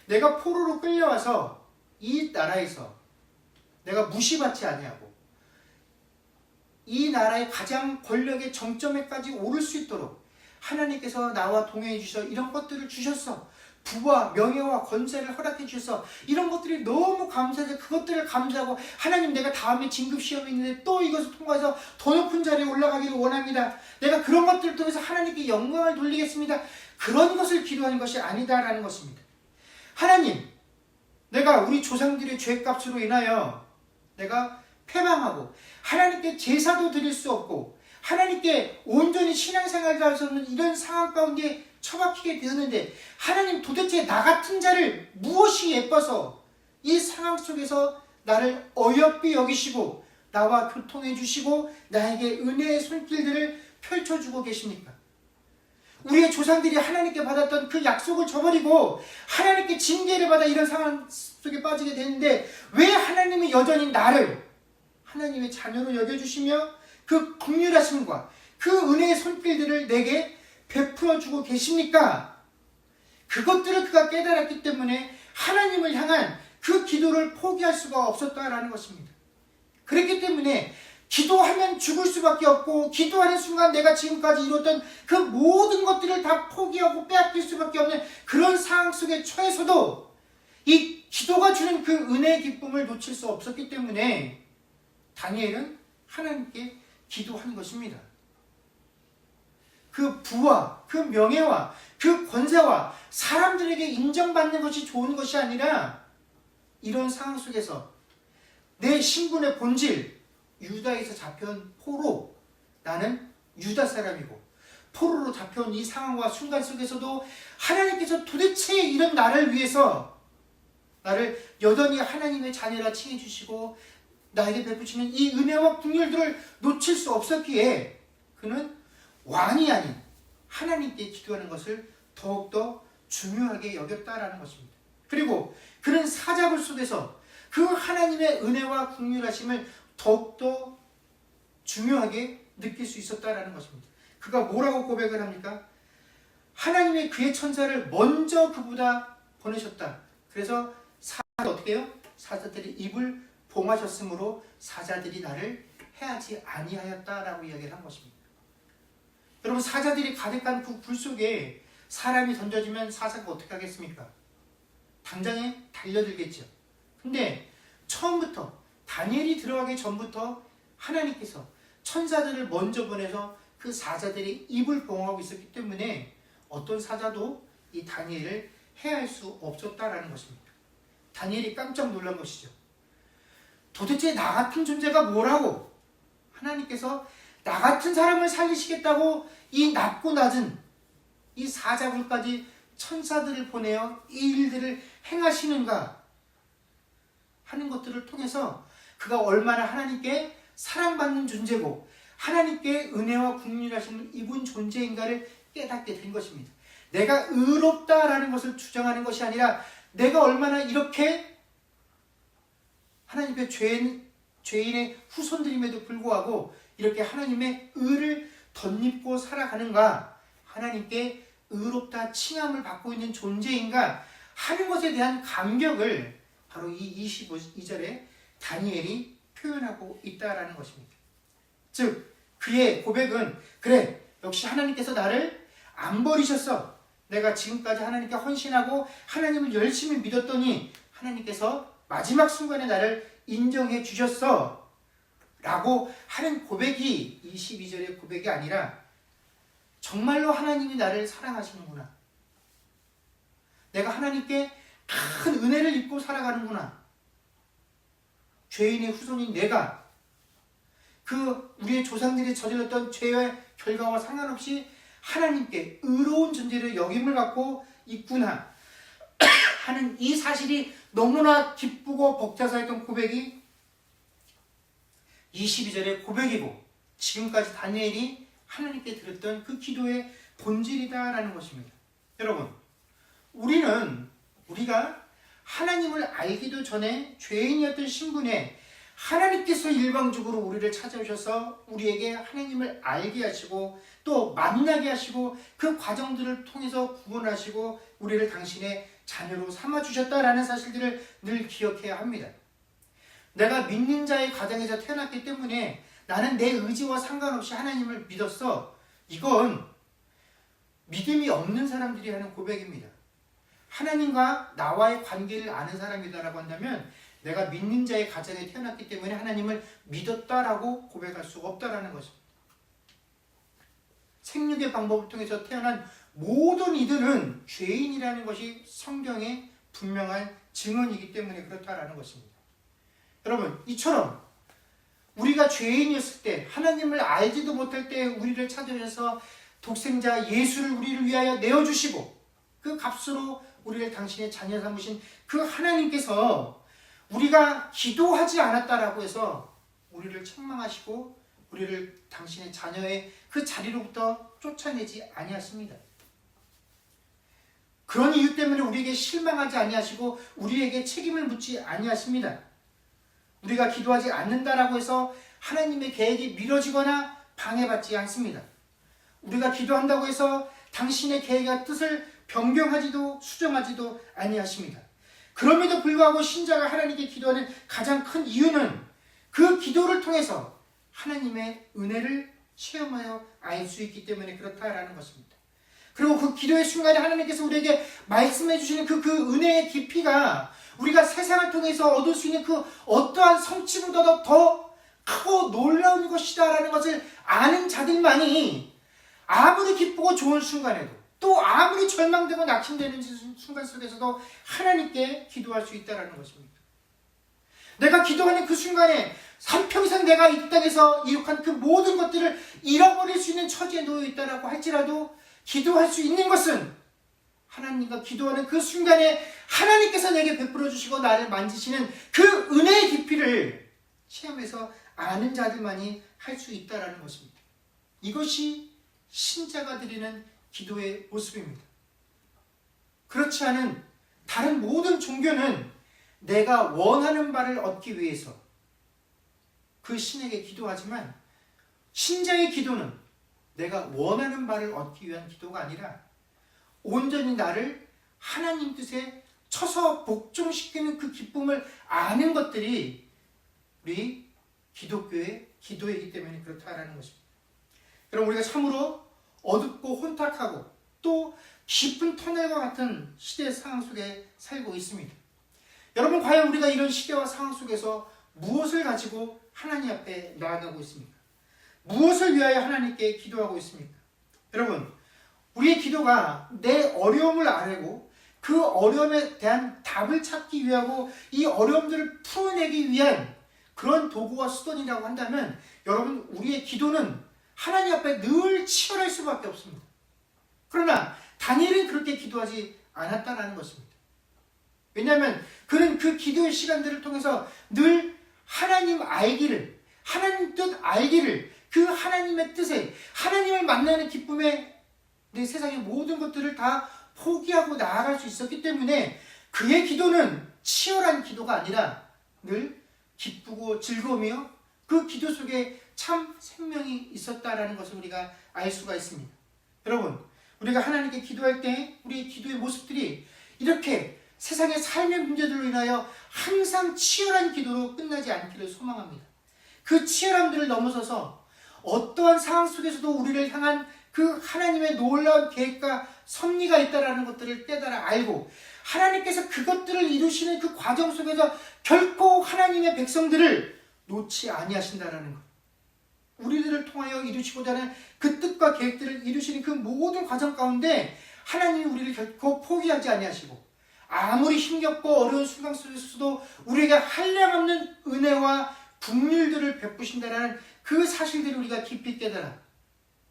S1: 내가 포로로 끌려와서 이 나라에서 내가 무시받지 아니하고 이 나라의 가장 권력의 정점에까지 오를 수 있도록 하나님께서 나와 동행해 주셔서 이런 것들을 주셨어. 부와 명예와 권세를 허락해 주셔서 이런 것들이 너무 감사해서 그것들을 감사하고 하나님, 내가 다음에 진급시험이 있는데 또 이것을 통과해서 더 높은 자리에 올라가기를 원합니다. 내가 그런 것들을 통해서 하나님께 영광을 돌리겠습니다. 그런 것을 기도하는 것이 아니다라는 것입니다. 하나님, 내가 우리 조상들의 죄값으로 인하여 내가 패망하고 하나님께 제사도 드릴 수 없고 하나님께 온전히 신앙생활을 할 수 없는 이런 상황 가운데 처박히게 되었는데 하나님, 도대체 나 같은 자를 무엇이 예뻐서 이 상황 속에서 나를 어여삐 여기시고 나와 교통해 주시고 나에게 은혜의 손길들을 펼쳐주고 계십니까? 우리의 조상들이 하나님께 받았던 그 약속을 저버리고 하나님께 징계를 받아 이런 상황 속에 빠지게 되는데 왜 하나님이 여전히 나를 하나님의 자녀로 여겨주시며 그 긍휼하심과 그 은혜의 손길들을 내게 베풀어주고 계십니까? 그것들을 그가 깨달았기 때문에 하나님을 향한 그 기도를 포기할 수가 없었다라는 것입니다. 그렇기 때문에 기도하면 죽을 수밖에 없고 기도하는 순간 내가 지금까지 이뤘던 그 모든 것들을 다 포기하고 빼앗길 수밖에 없는 그런 상황 속에 처해서도 이 기도가 주는 그 은혜의 기쁨을 놓칠 수 없었기 때문에 다니엘은 하나님께 기도한 것입니다. 그 부와 그 명예와 그 권세와 사람들에게 인정받는 것이 좋은 것이 아니라 이런 상황 속에서 내 신분의 본질, 유다에서 잡혀온 포로, 나는 유다 사람이고 포로로 잡혀온 이 상황과 순간 속에서도 하나님께서 도대체 이런 나를 위해서 나를 여전히 하나님의 자녀라 칭해 주시고 나에게 베푸시는 이 은혜와 긍휼들을 놓칠 수 없었기에 그는 왕이 아닌 하나님께 기도하는 것을 더욱더 중요하게 여겼다라는 것입니다. 그리고 그는 사자굴 속에서 그 하나님의 은혜와 긍휼하심을 더욱더 중요하게 느낄 수 있었다라는 것입니다. 그가 뭐라고 고백을 합니까? 하나님의 그의 천사를 먼저 그보다 보내셨다. 그래서 사자가 어떻게 해요? 사자들이 입을 봉하셨으므로 사자들이 나를 해하지 아니하였다라고 이야기를 한 것입니다. 여러분, 사자들이 가득한 그 불 속에 사람이 던져지면 사자가 어떻게 하겠습니까? 당장에 달려들겠죠. 근데 처음부터 다니엘이 들어가기 전부터 하나님께서 천사들을 먼저 보내서 그 사자들이 입을 봉하고 있었기 때문에 어떤 사자도 이 다니엘을 해할 수 없었다라는 것입니다. 다니엘이 깜짝 놀란 것이죠. 도대체 나 같은 존재가 뭐라고 하나님께서 나 같은 사람을 살리시겠다고 이 낮고 낮은 이 사자굴까지 천사들을 보내어 이 일들을 행하시는가 하는 것들을 통해서 그가 얼마나 하나님께 사랑받는 존재고 하나님께 은혜와 긍휼하심을 입은 존재인가를 깨닫게 된 것입니다. 내가 의롭다라는 것을 주장하는 것이 아니라 내가 얼마나 이렇게 하나님의 죄인의 후손들임에도 불구하고 이렇게 하나님의 의를 덧입고 살아가는가, 하나님께 의롭다 칭함을 받고 있는 존재인가 하는 것에 대한 감격을 바로 이 22절에 다니엘이 표현하고 있다라는 것입니다. 즉 그의 고백은 그래, 역시 하나님께서 나를 안 버리셨어. 내가 지금까지 하나님께 헌신하고 하나님을 열심히 믿었더니 하나님께서 마지막 순간에 나를 인정해 주셨어 라고 하는 고백이 22절의 고백이 아니라 정말로 하나님이 나를 사랑하시는구나, 내가 하나님께 큰 은혜를 입고 살아가는구나, 죄인의 후손인 내가 그 우리의 조상들이 저질렀던 죄의 결과와 상관없이 하나님께 의로운 존재를 여김을 받고 있구나 하는 이 사실이 너무나 기쁘고 벅차서했던 고백이 22절의 고백이고 지금까지 다니엘이 하나님께 드렸던 그 기도의 본질이다라는 것입니다. 여러분, 우리가 하나님을 알기도 전에 죄인이었던 신분에 하나님께서 일방적으로 우리를 찾아오셔서 우리에게 하나님을 알게 하시고 또 만나게 하시고 그 과정들을 통해서 구원하시고 우리를 당신의 자녀로 삼아주셨다라는 사실들을 늘 기억해야 합니다. 내가 믿는 자의 가정에서 태어났기 때문에 나는 내 의지와 상관없이 하나님을 믿었어. 이건 믿음이 없는 사람들이 하는 고백입니다. 하나님과 나와의 관계를 아는 사람이다라고 한다면 내가 믿는 자의 가정에 태어났기 때문에 하나님을 믿었다라고 고백할 수 없다라는 것입니다. 생육의 방법을 통해서 태어난 모든 이들은 죄인이라는 것이 성경의 분명한 증언이기 때문에 그렇다라는 것입니다. 여러분, 이처럼 우리가 죄인이었을 때, 하나님을 알지도 못할 때 우리를 찾아오셔서 독생자 예수를 우리를 위하여 내어주시고 그 값으로 우리를 당신의 자녀 삼으신 그 하나님께서 우리가 기도하지 않았다라고 해서 우리를 책망하시고 우리를 당신의 자녀의 그 자리로부터 쫓아내지 아니하십니다. 그런 이유 때문에 우리에게 실망하지 아니하시고 우리에게 책임을 묻지 아니하십니다. 우리가 기도하지 않는다라고 해서 하나님의 계획이 미뤄지거나 방해받지 않습니다. 우리가 기도한다고 해서 당신의 계획과 뜻을 변경하지도 수정하지도 아니하십니다. 그럼에도 불구하고 신자가 하나님께 기도하는 가장 큰 이유는 그 기도를 통해서 하나님의 은혜를 체험하여 알 수 있기 때문에 그렇다라는 것입니다. 그리고 그 기도의 순간에 하나님께서 우리에게 말씀해 주시는 그 은혜의 깊이가 우리가 세상을 통해서 얻을 수 있는 그 어떠한 성취보다도 더 크고 놀라운 것이다라는 것을 아는 자들만이 아무리 기쁘고 좋은 순간에도 또 아무리 절망되고 낙심되는 순간 속에서도 하나님께 기도할 수 있다는 것입니다. 내가 기도하는 그 순간에 한평생 내가 이 땅에서 이룩한 그 모든 것들을 잃어버릴 수 있는 처지에 놓여 있다라고 할지라도 기도할 수 있는 것은 하나님과 기도하는 그 순간에 하나님께서 내게 베풀어 주시고 나를 만지시는 그 은혜의 깊이를 체험해서 아는 자들만이 할 수 있다는 것입니다. 이것이 신자가 드리는 기도의 모습입니다. 그렇지 않은 다른 모든 종교는 내가 원하는 바를 얻기 위해서 그 신에게 기도하지만 신자의 기도는 내가 원하는 바를 얻기 위한 기도가 아니라 온전히 나를 하나님 뜻에 쳐서 복종시키는 그 기쁨을 아는 것들이 우리 기독교의 기도이기 때문에 그렇다라는 것입니다. 여러분, 우리가 참으로 어둡고 혼탁하고 또 깊은 터널과 같은 시대 상황 속에 살고 있습니다. 여러분, 과연 우리가 이런 시대와 상황 속에서 무엇을 가지고 하나님 앞에 나아가고 있습니까? 무엇을 위하여 하나님께 기도하고 있습니까? 여러분, 우리의 기도가 내 어려움을 알고 그 어려움에 대한 답을 찾기 위하고 이 어려움들을 풀어내기 위한 그런 도구와 수단이라고 한다면 여러분, 우리의 기도는 하나님 앞에 늘 치열할 수밖에 없습니다. 그러나 다니엘은 그렇게 기도하지 않았다는 것입니다. 왜냐하면 그는 그 기도의 시간들을 통해서 늘 하나님 알기를, 하나님 뜻 알기를, 그 하나님의 뜻에, 하나님을 만나는 기쁨에 내 세상의 모든 것들을 다 포기하고 나아갈 수 있었기 때문에 그의 기도는 치열한 기도가 아니라 늘 기쁘고 즐거우며 그 기도 속에 참 생명이 있었다라는 것을 우리가 알 수가 있습니다. 여러분, 우리가 하나님께 기도할 때 우리의 기도의 모습들이 이렇게 세상의 삶의 문제들로 인하여 항상 치열한 기도로 끝나지 않기를 소망합니다. 그 치열함들을 넘어서서 어떠한 상황 속에서도 우리를 향한 그 하나님의 놀라운 계획과 섭리가 있다는 것들을 깨달아 알고 하나님께서 그것들을 이루시는 그 과정 속에서 결코 하나님의 백성들을 놓지 아니하신다는 것, 우리들을 통하여 이루시고자 하는 그 뜻과 계획들을 이루시는 그 모든 과정 가운데 하나님이 우리를 결코 포기하지 아니하시고 아무리 힘겹고 어려운 순간 속에서도 우리에게 한량없는 은혜와 긍휼들을 베푸신다는 그 사실들을 우리가 깊이 깨달아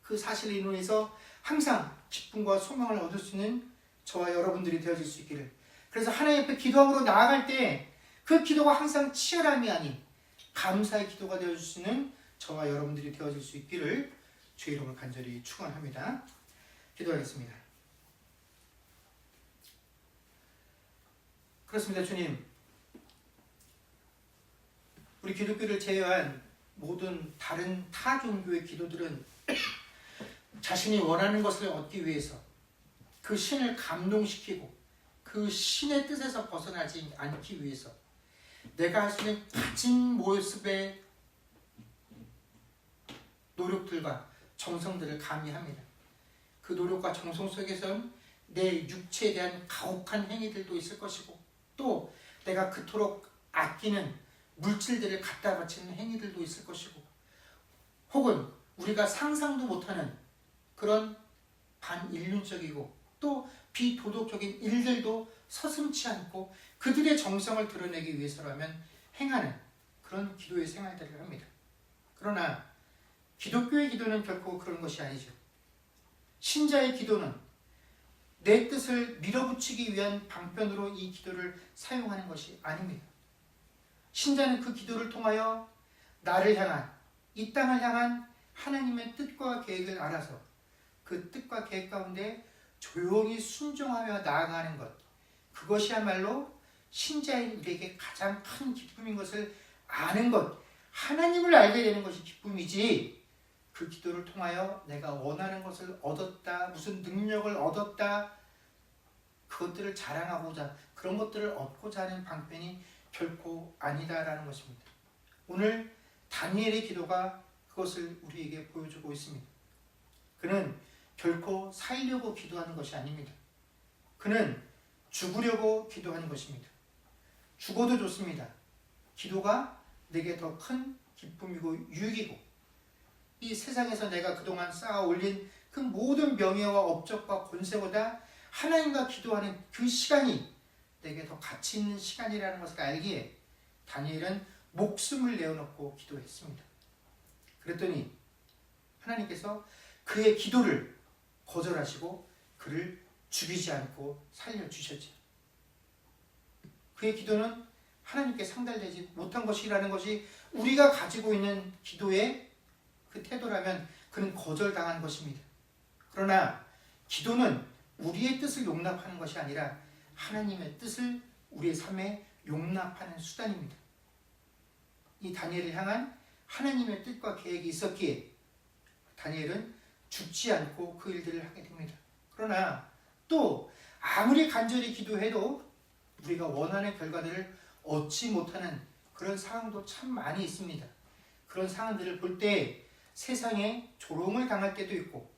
S1: 그 사실을 인해서 항상 기쁨과 소망을 얻을 수 있는 저와 여러분들이 되어질 수 있기를, 그래서 하나님 앞에 기도함으로 나아갈 때 그 기도가 항상 치열함이 아닌 감사의 기도가 되어줄 수 있는 저와 여러분들이 되어질 수 있기를 주의 이름으로 간절히 축원합니다. 기도하겠습니다. 그렇습니다. 주님, 우리 기독교를 제외한 모든 다른 타 종교의 기도들은 자신이 원하는 것을 얻기 위해서 그 신을 감동시키고 그 신의 뜻에서 벗어나지 않기 위해서 내가 할 수 있는 가진 모습의 노력들과 정성들을 가미합니다. 그 노력과 정성 속에선 내 육체에 대한 가혹한 행위들도 있을 것이고 또 내가 그토록 아끼는 물질들을 갖다 바치는 행위들도 있을 것이고 혹은 우리가 상상도 못하는 그런 반인륜적이고 또 비도덕적인 일들도 서슴지 않고 그들의 정성을 드러내기 위해서라면 행하는 그런 기도의 생활들을 합니다. 그러나 기독교의 기도는 결코 그런 것이 아니죠. 신자의 기도는 내 뜻을 밀어붙이기 위한 방편으로 이 기도를 사용하는 것이 아닙니다. 신자는 그 기도를 통하여 나를 향한, 이 땅을 향한 하나님의 뜻과 계획을 알아서 그 뜻과 계획 가운데 조용히 순종하며 나아가는 것, 그것이야말로 신자인 우리에게 가장 큰 기쁨인 것을 아는 것, 하나님을 알게 되는 것이 기쁨이지, 그 기도를 통하여 내가 원하는 것을 얻었다, 무슨 능력을 얻었다, 그것들을 자랑하고자, 그런 것들을 얻고자 하는 방편이 결코 아니다라는 것입니다. 오늘 다니엘의 기도가 그것을 우리에게 보여주고 있습니다. 그는 결코 살려고 기도하는 것이 아닙니다. 그는 죽으려고 기도하는 것입니다. 죽어도 좋습니다. 기도가 내게 더 큰 기쁨이고 유익이고, 이 세상에서 내가 그동안 쌓아 올린 그 모든 명예와 업적과 권세보다 하나님과 기도하는 그 시간이 내게 더 가치 있는 시간이라는 것을 알기에 다니엘은 목숨을 내어놓고 기도했습니다. 그랬더니 하나님께서 그의 기도를 거절하시고 그를 죽이지 않고 살려주셨죠. 그의 기도는 하나님께 상달되지 못한 것이라는 것이 우리가 가지고 있는 기도의 그 태도라면 그는 거절당한 것입니다. 그러나 기도는 우리의 뜻을 용납하는 것이 아니라 하나님의 뜻을 우리의 삶에 용납하는 수단입니다. 이 다니엘을 향한 하나님의 뜻과 계획이 있었기에 다니엘은 죽지 않고 그 일들을 하게 됩니다. 그러나 또 아무리 간절히 기도해도 우리가 원하는 결과들을 얻지 못하는 그런 상황도 참 많이 있습니다. 그런 상황들을 볼 때 세상에 조롱을 당할 때도 있고,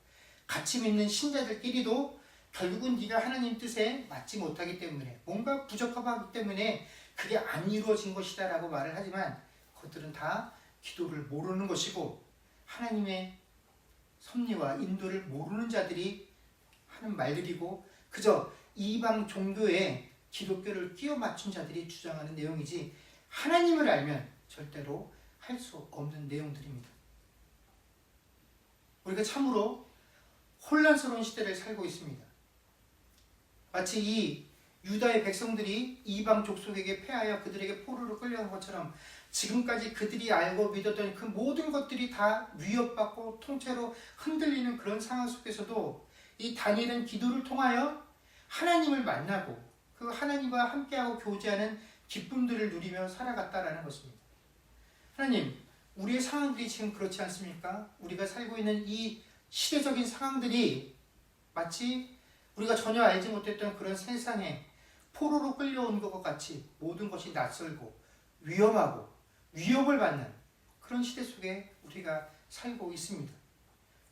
S1: 가치 믿는 신자들끼리도 결국은 네가 하나님 뜻에 맞지 못하기 때문에, 뭔가 부적합하기 때문에 그게 안 이루어진 것이다 라고 말을 하지만, 그것들은 다 기도를 모르는 것이고 하나님의 섭리와 인도를 모르는 자들이 하는 말들이고, 그저 이방 종교에 기독교를 끼워 맞춘 자들이 주장하는 내용이지 하나님을 알면 절대로 할 수 없는 내용들입니다. 우리가 참으로 혼란스러운 시대를 살고 있습니다. 마치 이 유다의 백성들이 이방 족속에게 패하여 그들에게 포로로 끌려간 것처럼 지금까지 그들이 알고 믿었던 그 모든 것들이 다 위협받고 통째로 흔들리는 그런 상황 속에서도 이 다니엘은 기도를 통하여 하나님을 만나고 그 하나님과 함께하고 교제하는 기쁨들을 누리며 살아갔다라는 것입니다. 하나님, 우리의 상황들이 지금 그렇지 않습니까? 우리가 살고 있는 이 시대적인 상황들이 마치 우리가 전혀 알지 못했던 그런 세상에 포로로 끌려온 것과 같이 모든 것이 낯설고 위험하고 위협을 받는 그런 시대 속에 우리가 살고 있습니다.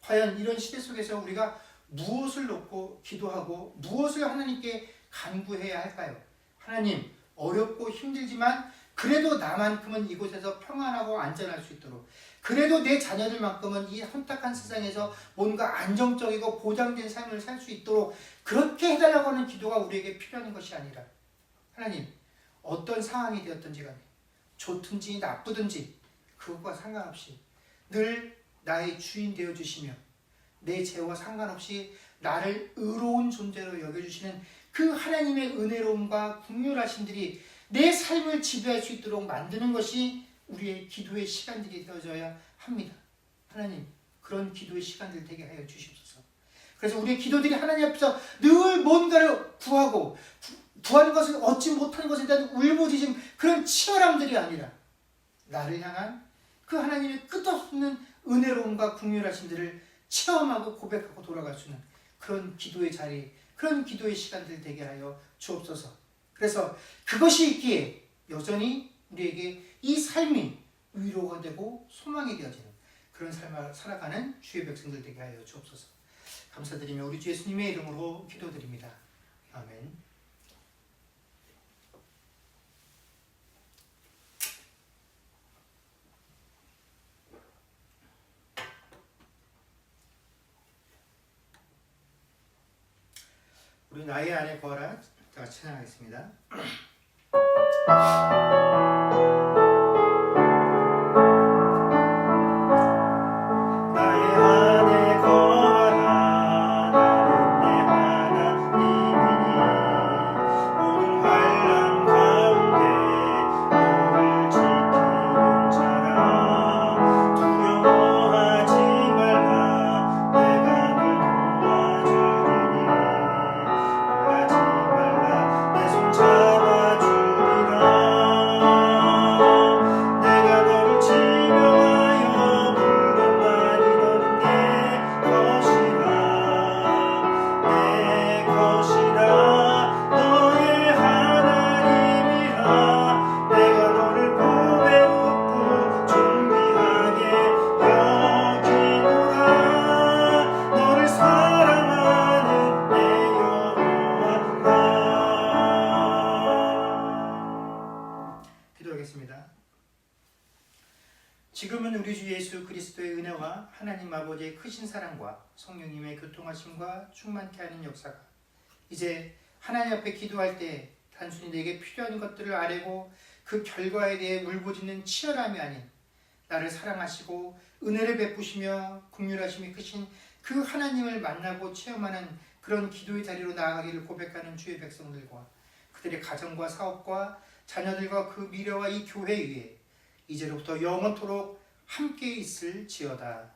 S1: 과연 이런 시대 속에서 우리가 무엇을 놓고 기도하고 무엇을 하나님께 간구해야 할까요? 하나님, 어렵고 힘들지만 그래도 나만큼은 이곳에서 평안하고 안전할 수 있도록, 그래도 내 자녀들만큼은 이 혼탁한 세상에서 뭔가 안정적이고 보장된 삶을 살 수 있도록 그렇게 해달라고 하는 기도가 우리에게 필요한 것이 아니라, 하나님, 어떤 상황이 되었든지 간에 좋든지 나쁘든지 그것과 상관없이 늘 나의 주인 되어주시며 내 죄와 상관없이 나를 의로운 존재로 여겨주시는 그 하나님의 은혜로움과 긍휼하심들이 내 삶을 지배할 수 있도록 만드는 것이 우리의 기도의 시간들이 되어져야 합니다. 하나님, 그런 기도의 시간들 되게 하여 주시옵소서. 그래서 우리의 기도들이 하나님 앞에서 늘 뭔가를 구하고 구하는 것을 얻지 못하는 것에 대한 울부짖음, 그런 치열함들이 아니라 나를 향한 그 하나님의 끝없는 은혜로움과 긍휼하심들을 체험하고 고백하고 돌아갈 수 있는 그런 기도의 자리, 그런 기도의 시간들 되게 하여 주옵소서. 그래서 그것이 있기에 여전히 우리에게 이 삶이 위로가 되고 소망이 되어지는 그런 삶을 살아가는 주의 백성들 되게 하여 주옵소서. 감사드리며 우리 주 예수님의 이름으로 기도드립니다. 아멘. 우리 나의 안에 거하라 다 찬양하겠습니다. 지금은 우리 주 예수 그리스도의 은혜와 하나님 아버지의 크신 사랑과 성령님의 교통하심과 충만케 하는 역사가 이제 하나님 앞에 기도할 때 단순히 내게 필요한 것들을 아뢰고 그 결과에 대해 울부짖는 치열함이 아닌 나를 사랑하시고 은혜를 베푸시며 긍휼하심이 크신 그 하나님을 만나고 체험하는 그런 기도의 자리로 나아가기를 고백하는 주의 백성들과 그들의 가정과 사업과 자녀들과 그 미래와 이 교회 위에 이제로부터 영원토록 함께 있을지어다.